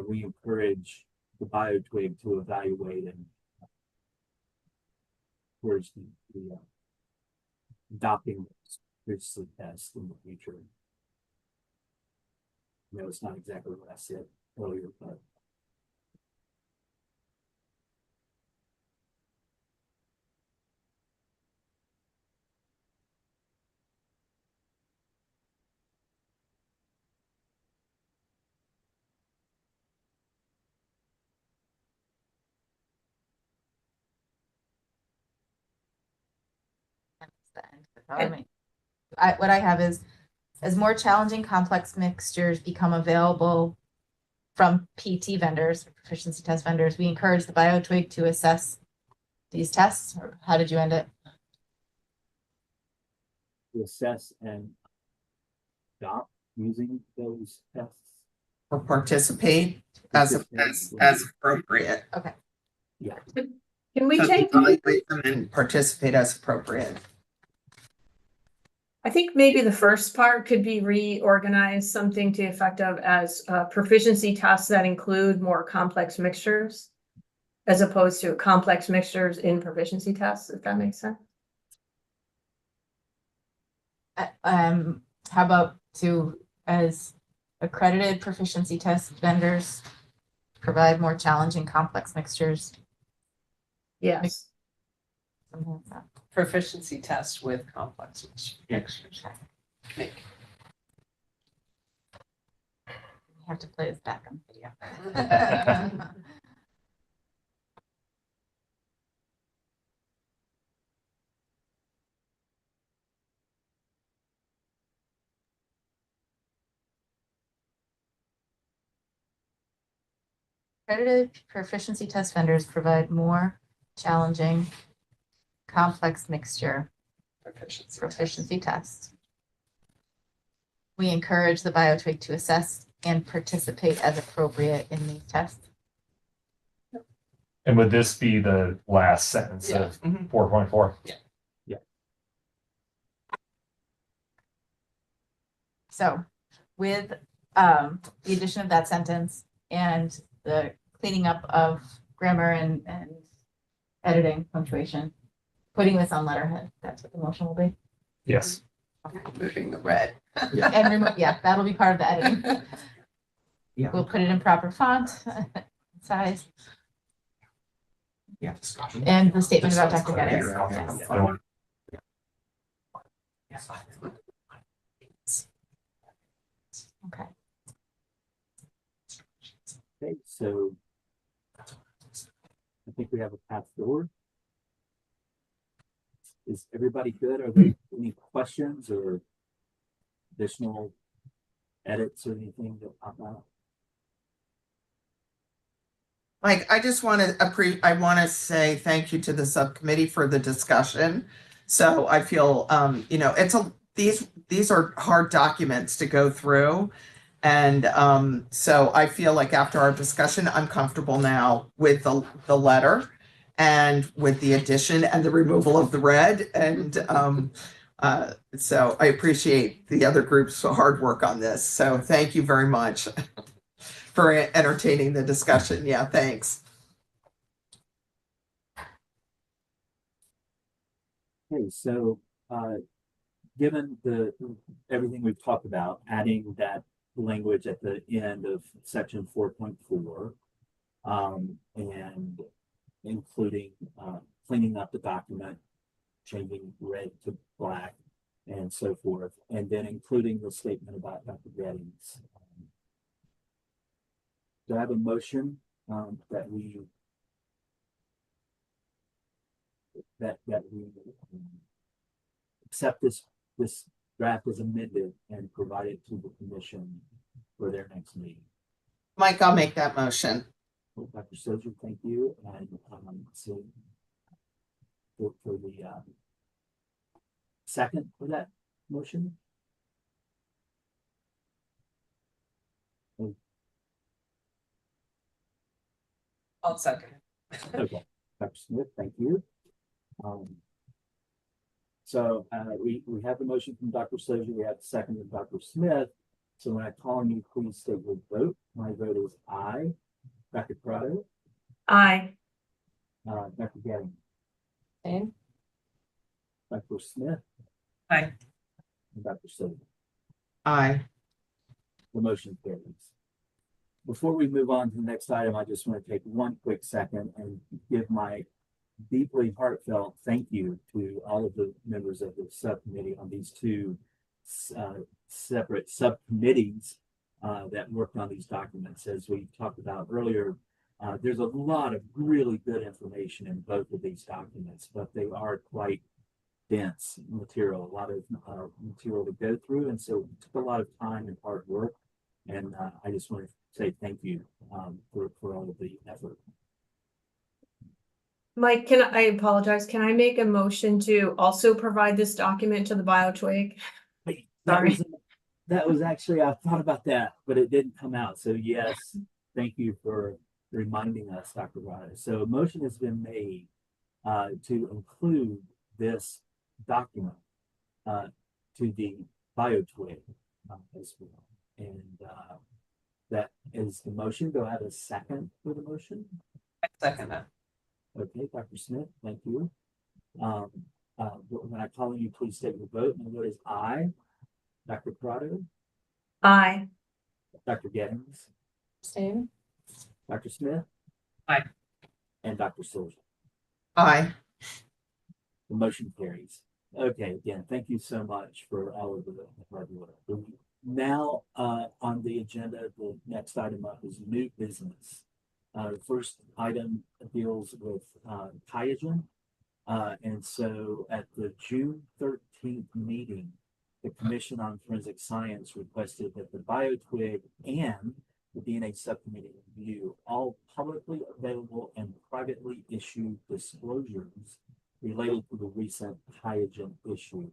we encourage the BioTwig to evaluate and encourage the adopting proficiency tests in the future. No, it's not exactly what I said earlier, but. What I have is, as more challenging complex mixtures become available from PT vendors, proficiency test vendors, we encourage the BioTwig to assess these tests. Or how did you end it? To assess and adopt using those tests. Or participate as appropriate. Okay. Yeah. Can we So take, evaluate them and participate as appropriate. I think maybe the first part could be reorganized, something to the effect of as proficiency tests that include more complex mixtures, as opposed to complex mixtures in proficiency tests, if that makes sense. How about to as accredited proficiency test vendors provide more challenging, complex mixtures. Yes. Something like that. Proficiency test with complex mixtures. We have to play this back on video. Accredited proficiency test vendors provide more challenging, complex mixture proficiency tests. We encourage the BioTwig to assess and participate as appropriate in these tests. And would this be the last sentence Yeah. of 4.4? So with the addition of that sentence and the cleaning up of grammar and editing punctuation, putting this on letterhead, that's what the motion will be. Yes. Moving the red. And remove, yeah, that'll be part of the editing. Yeah. We'll put it in proper font, size, Yeah. and the statement about Dr. Geddes. Yes. Okay. Okay, so I think we have a path forward. Is everybody good? Are there any questions or additional edits or anything that pop out? Mike, I just want to I want to say thank you to the subcommittee for the discussion. So I feel, these are hard documents to go through. And so I feel like after our discussion, I'm comfortable now with the letter and with the addition and the removal of the red. And so I appreciate the other group's hard work on this. So thank you very much for entertaining the discussion. Yeah, thanks. Okay, so given everything we've talked about, adding that language at the end of section 4.4, and including cleaning up the document, changing red to black, and so forth, and then including the statement about Dr. Geddes. Do I have a motion that we accept this draft as amended and provide it to the commission for their next meeting? Mike, I'll make that motion. Well, Dr. Sozer, thank you. And so for the second for that motion. I'll second. Okay, Dr. Smith, thank you. So we have the motion from Dr. Sozer, we have the second from Dr. Smith. So when I call on you, please state your vote. My vote is aye. Dr. Prado, Aye. Dr. Geddes, Same. Dr. Smith, Aye. and Dr. Sozer. Aye. The motion carries. Before we move on to the next item, I just want to take one quick second and give my deeply heartfelt thank you to all of the members of the subcommittee on these two separate subcommittees that worked on these documents. As we talked about earlier, there's a lot of really good information in both of these documents, but they are quite dense material, a lot of material to go through. And so it took a lot of time and hard work. And I just want to say thank you for all of the effort. Mike, I apologize? Can I make a motion to also provide this document to the BioTwig? Sorry. That was actually, I thought about that, but it didn't come out. So yes, thank you for reminding us, Dr. Ryder. So a motion has been made to include this document to the BioTwig as well. And that is the motion. Do I have a second for the motion? I second that. Okay, Dr. Smith, thank you. When I call on you, please state your vote. My vote is aye. Dr. Prado, Aye. Dr. Gettings, Same. Dr. Smith. Aye. And Dr. Silver. Aye. The motion carries. Okay, again, thank you so much for all of the hard work. Now, on the agenda, the next item up is new business. The first item deals with QIAGEN. And so at the June 13th meeting, the Commission on Forensic Science requested that the BioTwig and the DNA Subcommittee review all publicly available and privately issued disclosures related to the recent QIAGEN issue.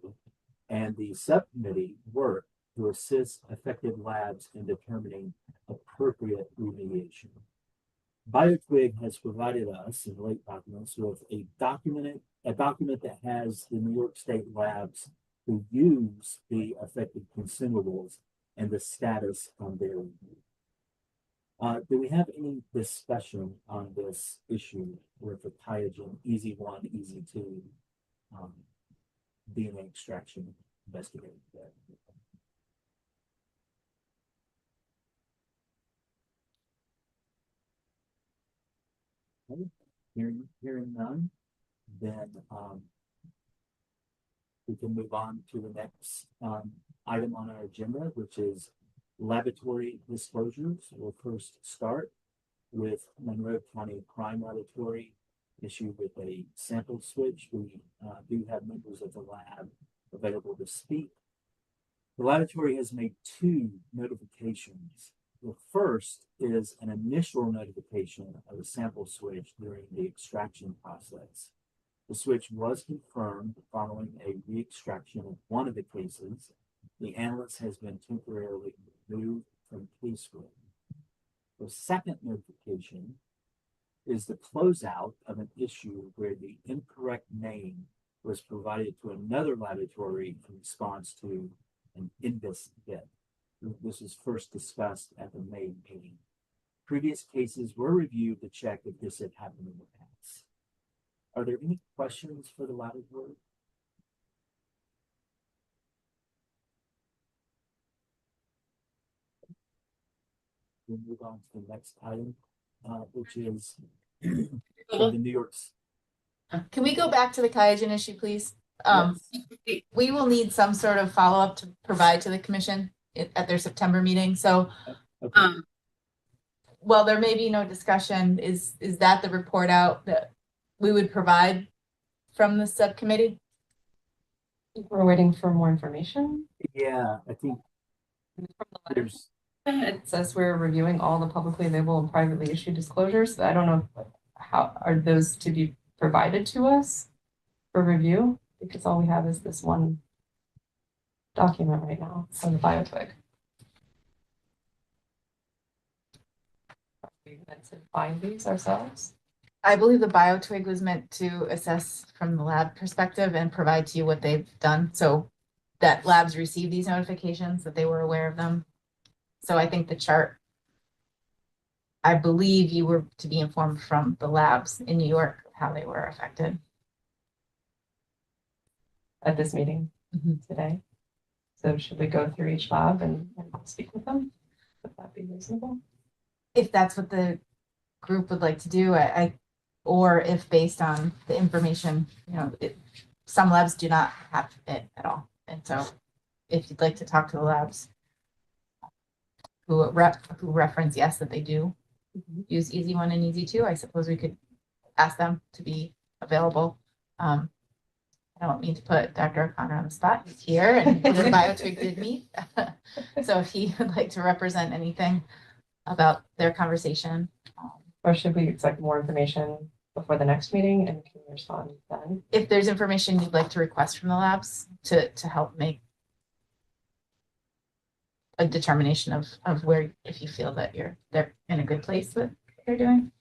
And the subcommittee worked to assist affected labs in determining appropriate remediation. BioTwig has provided us in late documents with a document that has the New York State labs who use the affected consumables and the status on their review. Do we have any discussion on this issue with the QIAGEN Easy 1, Easy 2 DNA extraction investigated today? Hearing none, then we can move on to the next item on our agenda, which is laboratory disclosures. We'll first start with Monroe County Crime Laboratory issued with a sample switch. We do have members of the lab available to speak. The laboratory has made 2 notifications. The first is an initial notification of a sample switch during the extraction process. The switch was confirmed following a re-extraction of one of the cases. The analyst has been temporarily removed from case room. The second notification is the closeout of an issue where the incorrect name was provided to another laboratory in response to an INVIS hit. This was first discussed at the May meeting. Previous cases were reviewed to check if this had happened in the past. Are there any questions for the laboratory? We'll move on to the next item, which is the New York's. Can we go back to the QIAGEN issue, please? Yes. We will need some sort of follow-up to provide to the commission at their September meeting. So, Okay. well, there may be no discussion. Is that the report out that we would provide from the subcommittee? We're waiting for more information. Yeah, I think there's. It says we're reviewing all the publicly available and privately issued disclosures. I don't know how are those to be provided to us for review, because all we have is this one document right now from the BioTwig. Are we meant to find these ourselves? I believe the BioTwig was meant to assess from the lab perspective and provide to you what they've done. So that labs receive these notifications, that they were aware of them. So I think the chart, I believe you were to be informed from the labs in New York of how they were affected. At this meeting Mhm. today. So should we go through each lab and speak with them? Would that be reasonable? If that's what the group would like to do, or if based on the information, some labs do not have it at all. And so if you'd like to talk to the labs who reference, yes, that they do use Easy 1 and Easy 2, I suppose we could ask them to be available. I don't mean to put Dr. O'Connor on the spot. He's here and the BioTwig did meet. So if he would like to represent anything about their conversation. Or should we expect more information before the next meeting and can we respond then? If there's information you'd like to request from the labs to help make a determination of where, if you feel that they're in a good place with what they're doing,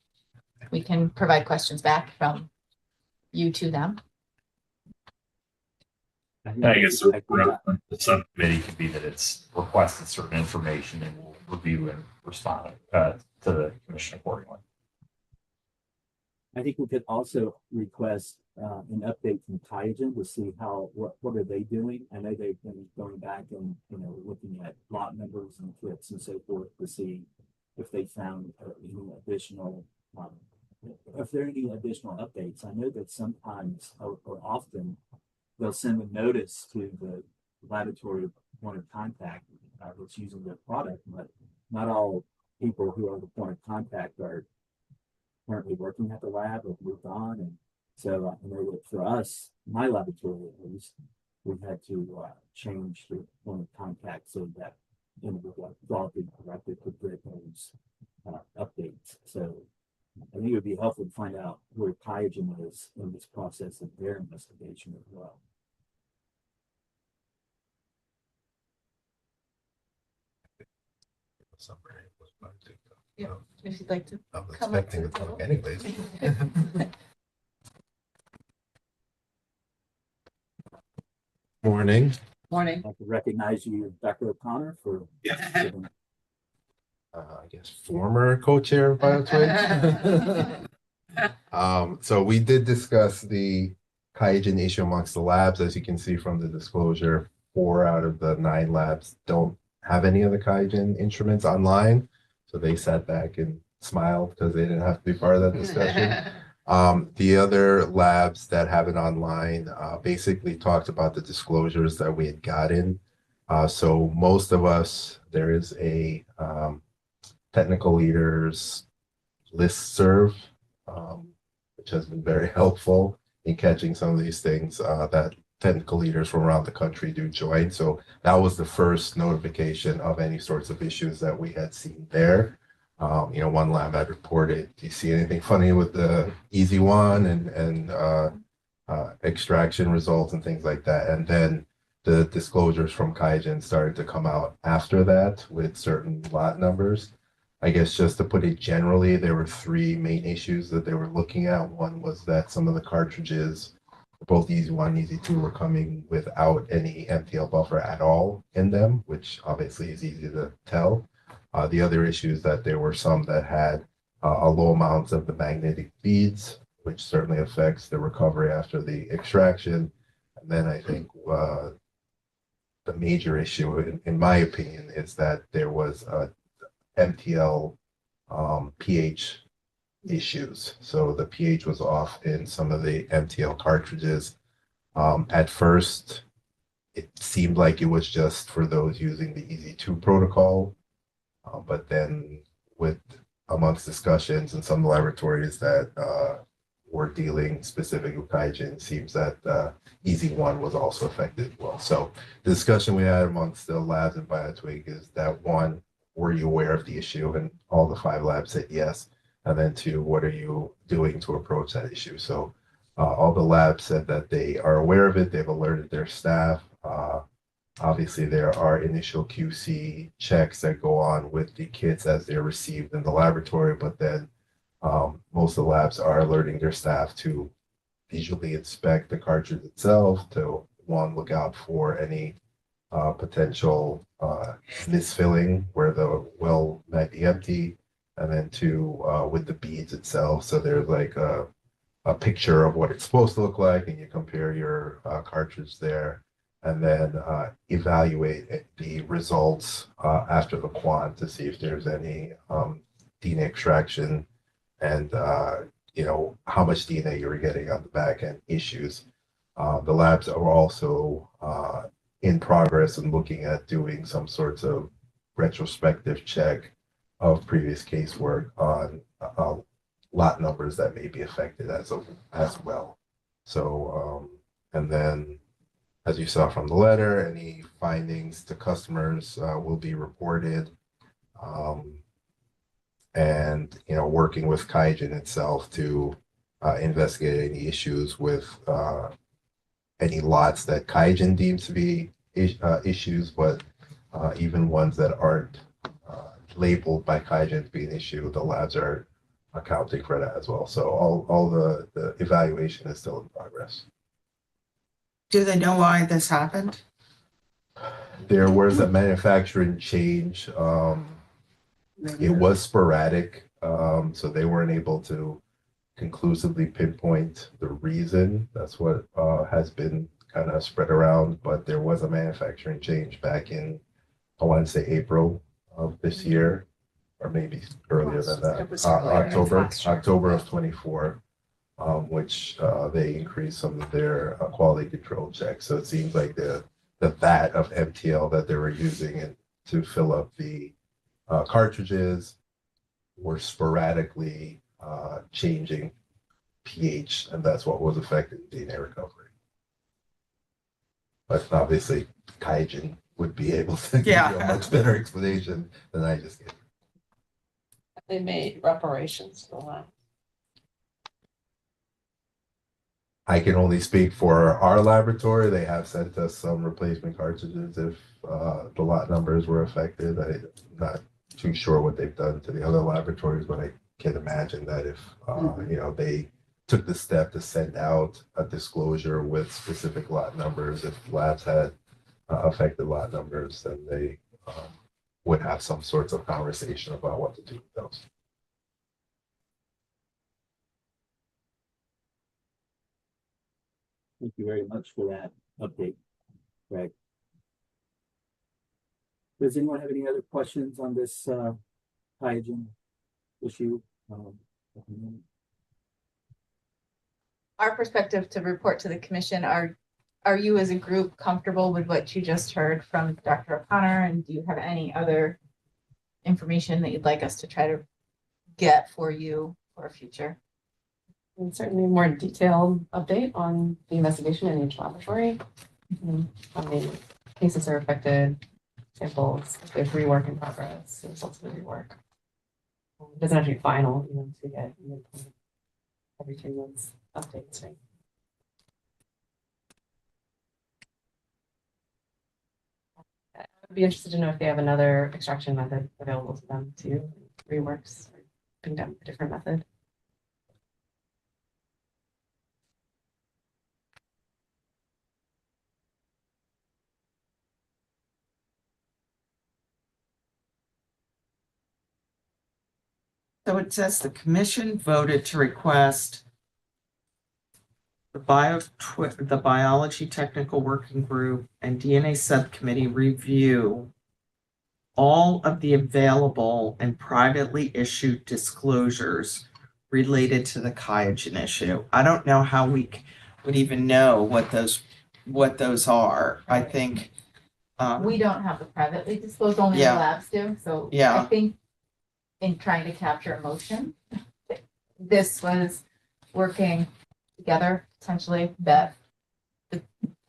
we can provide questions back from you to them. I guess the subcommittee could be that it's requested certain information and we'll review and respond to the commission accordingly. I think we could also request an update from Kaizen to see what are they doing. I know they've been going back and looking at lot numbers and kits and so forth to see if they found any additional if there are any additional updates. I know that sometimes or often they'll send a notice to the laboratory point of contact that's using their product, but not all people who are the point of contact are currently working at the lab or moved on. And so I know that for us, my laboratory at least, we had to change the point of contact so that individual quality director could get those updates. So I think it would be helpful to find out where Kaizen is in this process of their investigation as well. Yeah, if you'd like to. I'm come up expecting to to the talk table. anyways. Morning. Morning. I'd like to recognize you, Dr. O'Connor, for giving I guess former co-chair of BioTwig. So we did discuss the Kaizen issue amongst the labs. As you can see from the disclosure, 4 out of the 9 labs don't have any of the Kaizen instruments online. So they sat back and smiled because they didn't have to be part of that discussion. The other labs that have it online basically talked about the disclosures that we had gotten. So most of us, there is a technical leaders listserv, which has been very helpful in catching some of these things that technical leaders from around the country do join. So that was the first notification of any sorts of issues that we had seen there. One lab had reported, do you see anything funny with the easy one and extraction results and things like that? And then the disclosures from Kaizen started to come out after that with certain lot numbers. I guess just to put it generally, there were 3 main issues that they were looking at. One was that some of the cartridges, both Easy 1 and Easy 2, were coming without any MTL buffer at all in them, which obviously is easy to tell. The other issue is that there were some that had a low amounts of the magnetic beads, which certainly affects the recovery after the extraction. And then I think the major issue, in my opinion, is that there was a MTL pH issues. So the pH was off in some of the MTL cartridges. At first, it seemed like it was just for those using the Easy 2 protocol. But then amongst discussions in some laboratories that were dealing specifically with Kaizen, seems that Easy 1 was also affected as well. So the discussion we had amongst the labs in BioTwig is that 1, were you aware of the issue? And all the 5 labs said yes. And then 2, what are you doing to approach that issue? So all the labs said that they are aware of it. They've alerted their staff. Obviously, there are initial QC checks that go on with the kits as they're received in the laboratory, but then most of the labs are alerting their staff to visually inspect the cartridge itself, to 1, look out for any potential misfilling where the well might be empty, and then 2, with the beads itself. So there's like a picture of what it's supposed to look like, and you compare your cartridge there. And then evaluate the results after the quant to see if there's any DNA extraction and how much DNA you were getting on the back end issues. The labs are also in progress and looking at doing some sorts of retrospective check of previous casework on lot numbers that may be affected as well. So and then, as you saw from the letter, any findings to customers will be reported. And working with Kaizen itself to investigate any issues with any lots that Kaizen deems to be issues, but even ones that aren't labeled by Kaizen to be an issue, the labs are accounting for that as well. So all the evaluation is still in progress. Do they know why this happened? There was a manufacturing change. It was sporadic, so they weren't able to conclusively pinpoint the reason. That's what has been kind of spread around, but there was a manufacturing change back in, I want to say April of this year, or maybe earlier than that. It was earlier. October of 24, which they increased some of their quality control checks. So it seems like the vat of MTL that they were using and to fill up the cartridges were sporadically changing pH, and that's what was affecting DNA recovery. But obviously, Kaijin would be able to give you a much better explanation than I just gave. They made reparations for that. I can only speak for our laboratory. They have sent us some replacement cartridges if the lot numbers were affected. I'm not too sure what they've done to the other laboratories, but I can imagine that if they took the step to send out a disclosure with specific lot numbers, if labs had affected lot numbers, then they would have some sorts of conversation about what to do with those. Thank you very much for that update, Greg. Does anyone have any other questions on this hygiene issue? Our perspective to report to the commission, are you as a group comfortable with what you just heard from Dr. O'Connor? And do you have any other information that you'd like us to try to get for you for future? And certainly more detailed update on the investigation in each laboratory. How many cases are affected, samples, if there's rework in progress, the results of the rework. It doesn't have to be final, to get every 2 months updates, right? I'd be interested to know if they have another extraction method available to them too, reworks, or being done a different method. So it says the commission voted to request the biology technical working group and DNA subcommittee review all of the available and privately issued disclosures related to the QIAGEN issue. I don't know how we would even know what those are. I think We don't have the privately disclosed, only the Yeah. labs do, so Yeah. I think in trying to capture emotion, this was working together, potentially, that,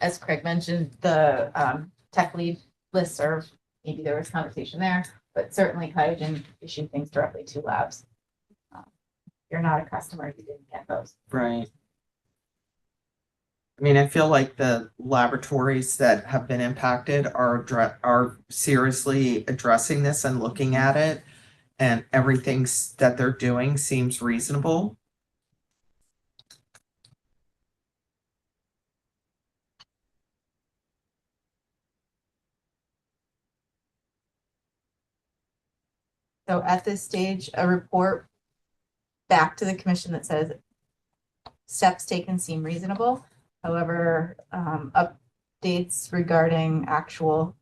as Craig mentioned, the tech lead listserv, maybe there was conversation there, but certainly QIAGEN issued things directly to labs. You're not a customer, you didn't get those. Right. I mean, I feel like the laboratories that have been impacted are seriously addressing this and looking at it, and everything that they're doing seems reasonable. So at this stage, a report back to the commission that says steps taken seem reasonable. However, updates regarding actual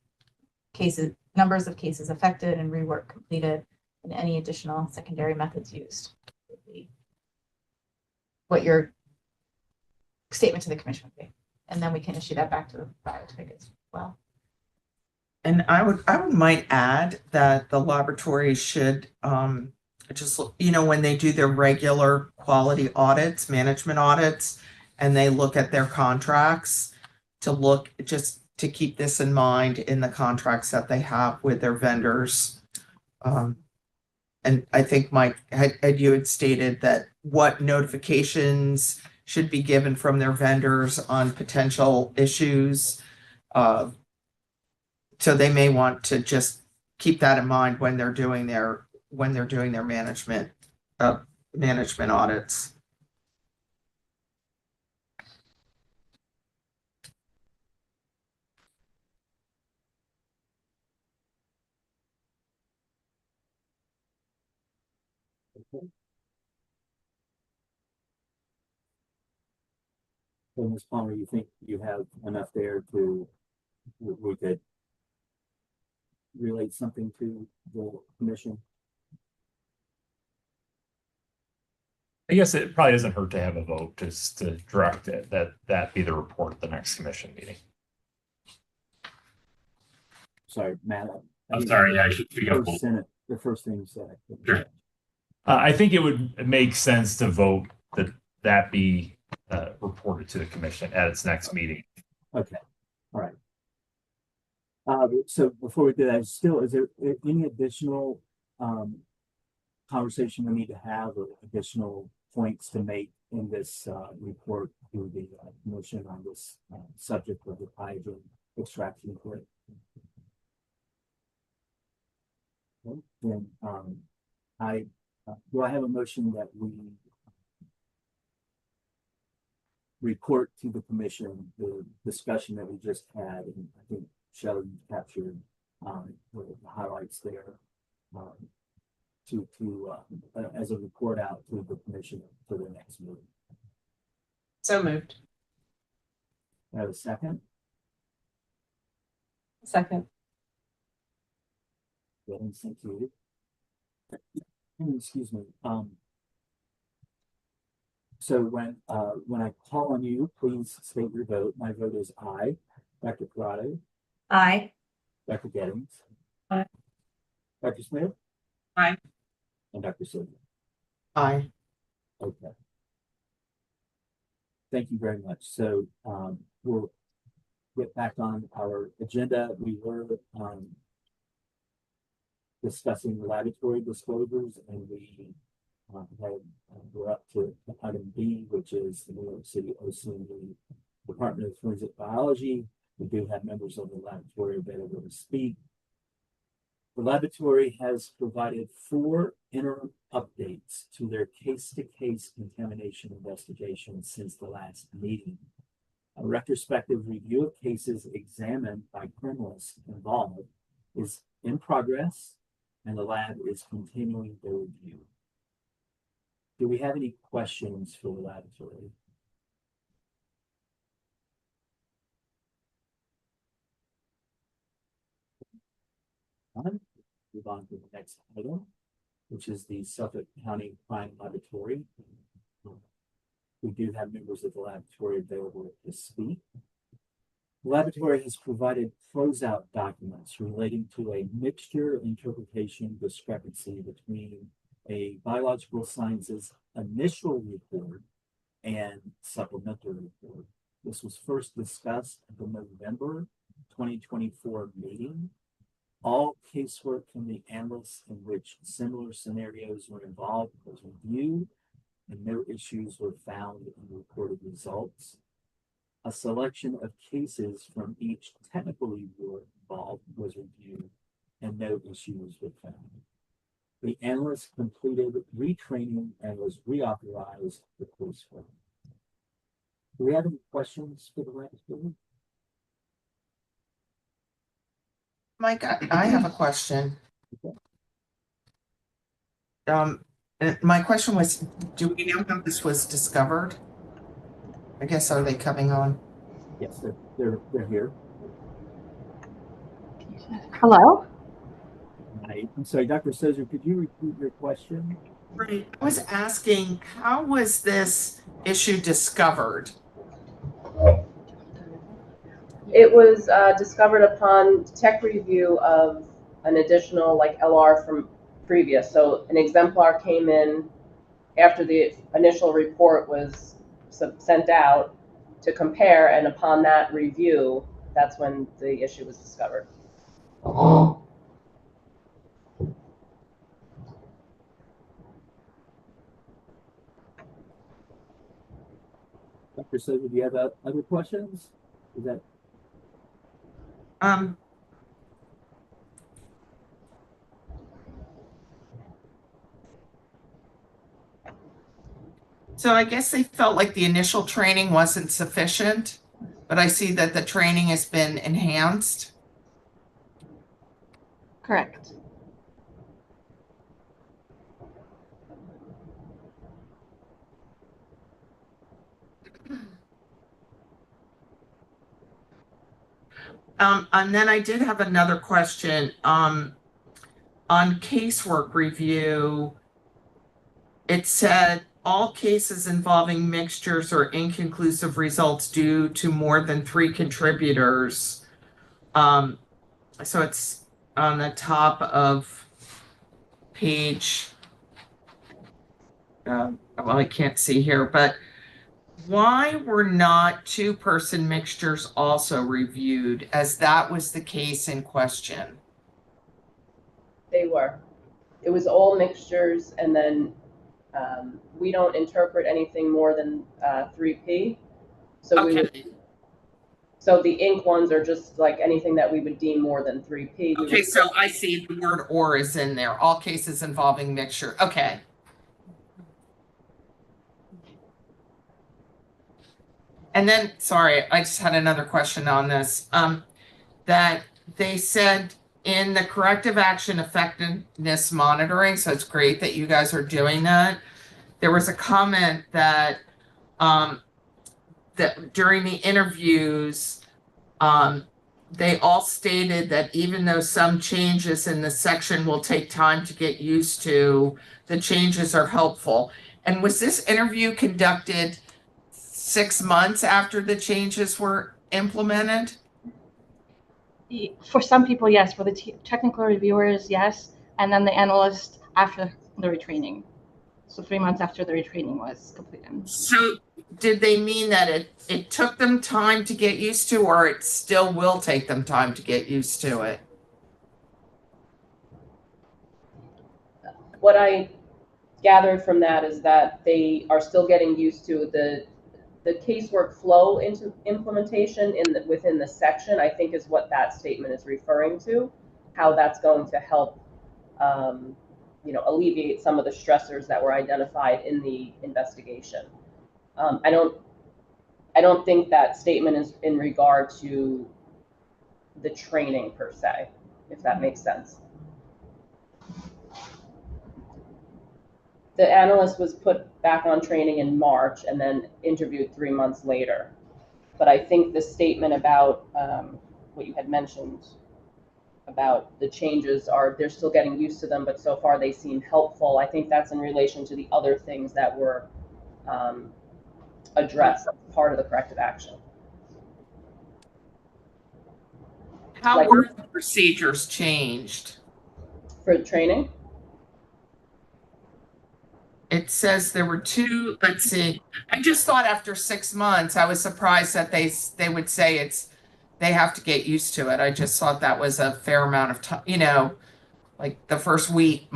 cases, numbers of cases affected and rework completed, and any additional secondary methods used would be what your statement to the commission would be. And then we can issue that back to the biotech as well. And I might add that the laboratories should just, when they do their regular quality audits, management audits, and they look at their contracts, just to keep this in mind in the contracts that they have with their vendors. And I think Mike, you had stated that what notifications should be given from their vendors on potential issues. So they may want to just keep that in mind when they're doing their management audits. So Ms. Palmer, you think you have enough there to, we could relate something to the commission? I guess it probably doesn't hurt to have a vote just to direct it, that be the report at the next commission meeting. Sorry, Matt. I'm sorry, yeah, I should speak up. The first thing you said. Sure. I think it would make sense to vote that be reported to the commission at its next meeting. Okay, all right. So before we do that, is there any additional conversation we need to have, or additional points to make in this report to the commission on this subject of the hydrogen extraction report? Okay, then do I have a motion that we report to the commission the discussion that we just had, and I think Shelley captured the highlights there, as a report out to the commission for the next meeting. So moved. I have a second. Second. Thank you. Excuse me. So when I call on you, please state your vote. My vote is aye. Dr. Corrado, Aye. Dr. Gettings, Aye. Dr. Smith, Aye. and Dr. Silver. Aye. Okay. Thank you very much. So we'll get back on our agenda. We were discussing laboratory disclosures, and we're up to item B, which is the New York City OCME Department of Forensic Biology. We do have members of the laboratory available to speak. The laboratory has provided 4 interim updates to their case-to-case contamination investigation since the last meeting. A retrospective review of cases examined by criminalists involved is in progress, and the lab is continuing their review. Do we have any questions for the laboratory? Move on to the next item, which is the Suffolk County Crime Laboratory. We do have members of the laboratory available to speak. The laboratory has provided closeout documents relating to a mixture interpretation discrepancy between a biological sciences initial report and supplemental report. This was first discussed at the November 2024 meeting. All casework from the analysts in which similar scenarios were involved was reviewed, and no issues were found in reported results. A selection of cases from each technical review involved was reviewed, and no issues were found. The analyst completed retraining and was reauthorized for coursework. Do we have any questions for the laboratory? Mike, I have a question. My question was, do we know how this was discovered? I guess, are they coming on? Yes, they're here. Hello? I'm sorry, Dr. Souza, could you repeat your question? Right. I was asking, how was this issue discovered? It was discovered upon tech review of an additional like LR from previous. So an exemplar came in after the initial report was sent out to compare, and upon that review, that's when the issue was discovered. Dr. Souza, do you have other questions? Is that So I guess they felt like the initial training wasn't sufficient, but I see that the training has been enhanced. Correct. And then I did have another question. On casework review, it said all cases involving mixtures or inconclusive results due to more than 3 contributors. So it's on the top of page, well, I can't see here, but why were not 2-person mixtures also reviewed, as that was the case in question? They were. It was all mixtures, and then we don't interpret anything more than 3P. So we would, Okay, so the ink ones are just like anything that we would deem more than 3P. We okay, would- so I see the word or is in there, all cases involving mixture, okay. And then, sorry, I just had another question on this. That they said in the corrective action effectiveness monitoring, so it's great that you guys are doing that. There was a comment that that during the interviews, they all stated that even though some changes in the section will take time to get used to, the changes are helpful. And was this interview conducted 6 months after the changes were implemented? For some people, yes. For the technical reviewers, yes. And then the analyst after the retraining. So 3 months after the retraining was completed. So did they mean that it took them time to get used to, or it still will take them time to get used to it? What I gathered from that is that they are still getting used to the casework flow into implementation within the section, I think is what that statement is referring to, how that's going to help alleviate some of the stressors that were identified in the investigation. I don't think that statement is in regard to the training per se, if that makes sense. The analyst was put back on training in March and then interviewed 3 months later. But I think the statement about what you had mentioned about the changes they're still getting used to them, but so far they seem helpful. I think that's in relation to the other things that were addressed as part of the corrective action. How were the procedures changed? For training? It says there were 2, let's see. I just thought after 6 months, I was surprised that they would say they have to get used to it. I just thought that was a fair amount of time, like the first week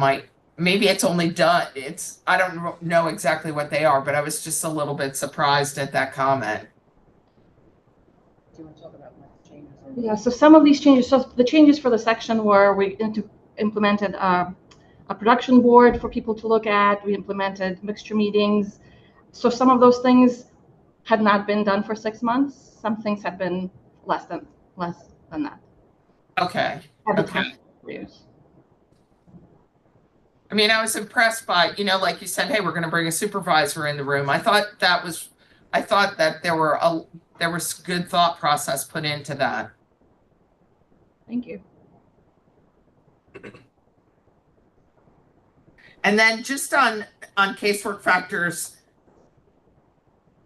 maybe it's only done. I don't know exactly what they are, but I was just a little bit surprised at that comment. Do you want to talk about the changes? Yeah, so some of these changes, so the changes for the section were we implemented a production board for people to look at. We implemented mixture meetings. So some of those things had not been done for 6 months. Some things had been less than that. Okay. At the Okay. time of reviews. I mean, I was impressed by, like you said, hey, we're going to bring a supervisor in the room. I thought that there was good thought process put into that. Thank you. And then just on casework factors,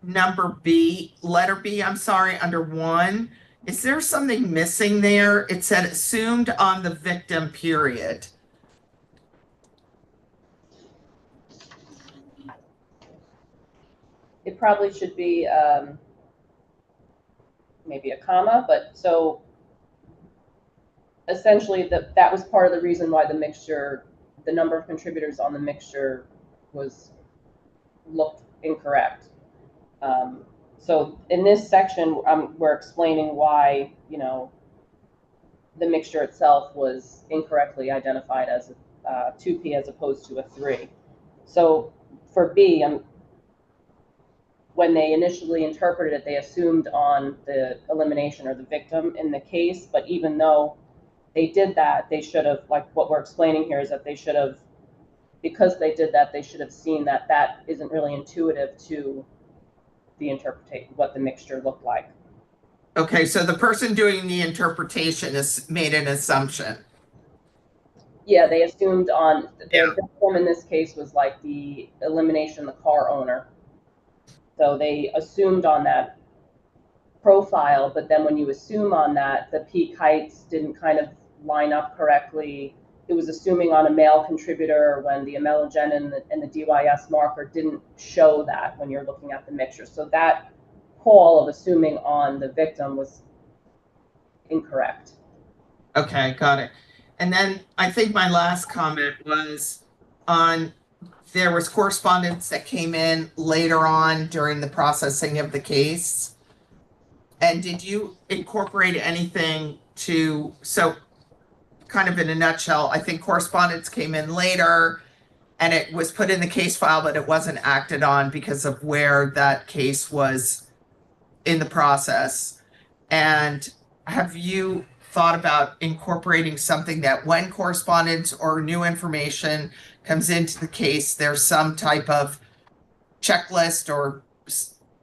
letter B, I'm sorry, under 1, is there something missing there? It said assumed on the victim period. It probably should be maybe a comma, but so essentially that was part of the reason why the number of contributors on the mixture looked incorrect. So in this section, we're explaining why, the mixture itself was incorrectly identified as a 2P as opposed to a 3. So for B, when they initially interpreted it, they assumed on the elimination or the victim in the case, but even though they did that, they should have, like what we're explaining here is that they should have, because they did that, they should have seen that that isn't really intuitive to the interpretation, what the mixture looked like. Okay, so the person doing the interpretation has made an assumption. Yeah, they assumed on Yeah. the victim in this case was like the elimination, the car owner. So they assumed on that profile, but then when you assume on that, the peak heights didn't kind of line up correctly. It was assuming on a male contributor when the amelogen and the DYS marker didn't show that when you're looking at the mixture. So that call of assuming on the victim was incorrect. Okay, got it. And then I think my last comment was on, there was correspondence that came in later on during the processing of the case. And did you incorporate anything to, so kind of in a nutshell, I think correspondence came in later and it was put in the case file, but it wasn't acted on because of where that case was in the process. And have you thought about incorporating something that when correspondence or new information comes into the case, there's some type of checklist or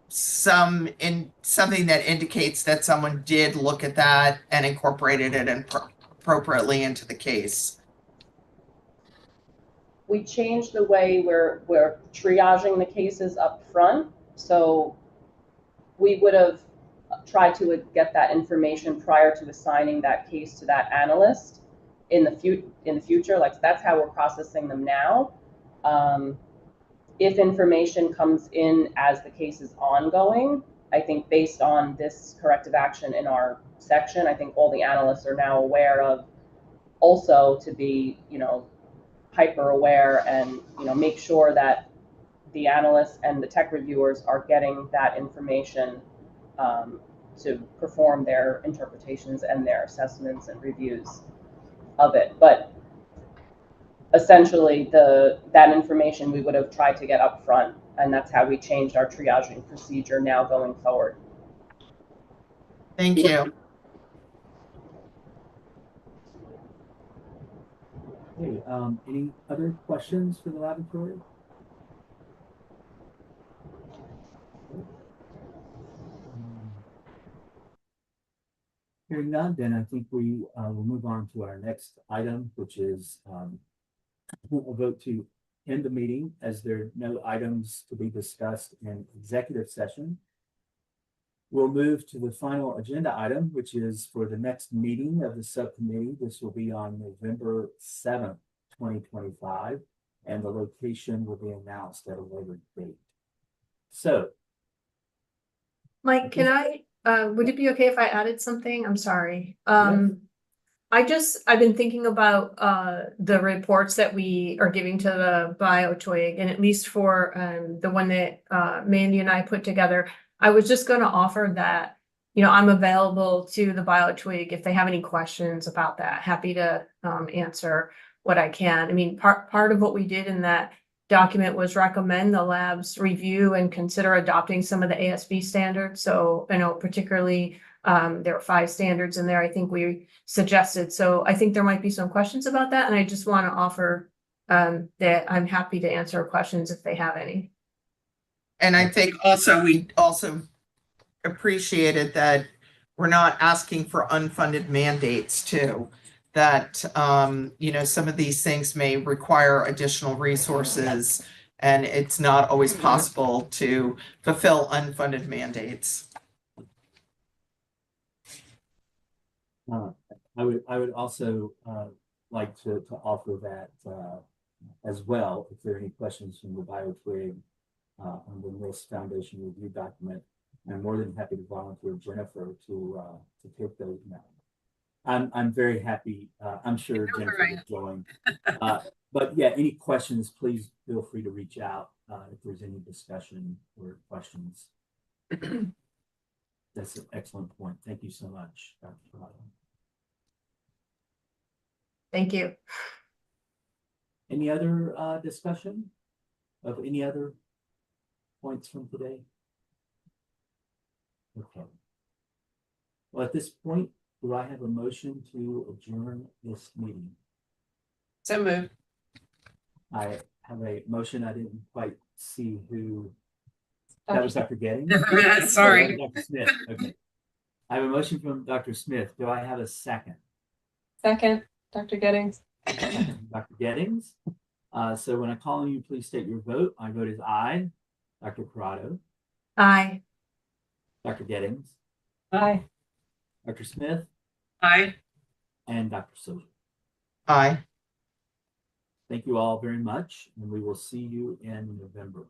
something that indicates that someone did look at that and incorporated it appropriately into the case? We changed the way we're triaging the cases up front. So we would have tried to get that information prior to assigning that case to that analyst in the future. Like that's how we're processing them now. If information comes in as the case is ongoing, I think based on this corrective action in our section, I think all the analysts are now aware of also to be, hyper aware and, make sure that the analysts and the tech reviewers are getting that information to perform their interpretations and their assessments and reviews of it. But essentially that information we would have tried to get up front, and that's how we changed our triaging procedure now going forward. Thank you. Okay, any other questions for the laboratory? Hearing none, then I think we will move on to our next item, which is a vote to end the meeting as there are no items to be discussed in executive session. We'll move to the final agenda item, which is for the next meeting of the subcommittee. This will be on November 7th, 2025, and the location will be announced at a later date. So, Mike, would it be okay if I added something? I'm sorry. Yes. I've been thinking about the reports that we are giving to the BioTwig, and at least for the one that Mandy and I put together, I was just going to offer that, I'm available to the BioTwig if they have any questions about that. Happy to answer what I can. I mean, part of what we did in that document was recommend the labs review and consider adopting some of the ASB standards. So, particularly there are 5 standards in there I think we suggested. So I think there might be some questions about that. And I just want to offer that I'm happy to answer questions if they have any. And I think we also appreciated that we're not asking for unfunded mandates too. That, some of these things may require additional resources and it's not always possible to fulfill unfunded mandates. I would also like to offer that as well. If there are any questions from the BioTwig on the NIST Foundation review document, I'm more than happy to volunteer Jennifer to take those now. I'm very happy. I'm sure Jennifer will join. But yeah, any questions, please feel free to reach out if there's any discussion or questions. That's an excellent point. Thank you so much, Dr. Ferrado. Thank you. Any other discussion of any other points from today? Okay. Well, at this point, do I have a motion to adjourn this meeting? So moved. I have a motion. I didn't quite see who. That was Dr. Getting? Sorry. Dr. Smith. Okay. I have a motion from Dr. Smith. Do I have a second? Second, Dr. Gettings. Second from Dr. Gettings. So when I call on you, please state your vote. My vote is aye. Dr. Corrado, Aye. Dr. Gettings, Aye. Dr. Smith, Aye. and Dr. Silver. Aye. Thank you all very much, and we will see you in November.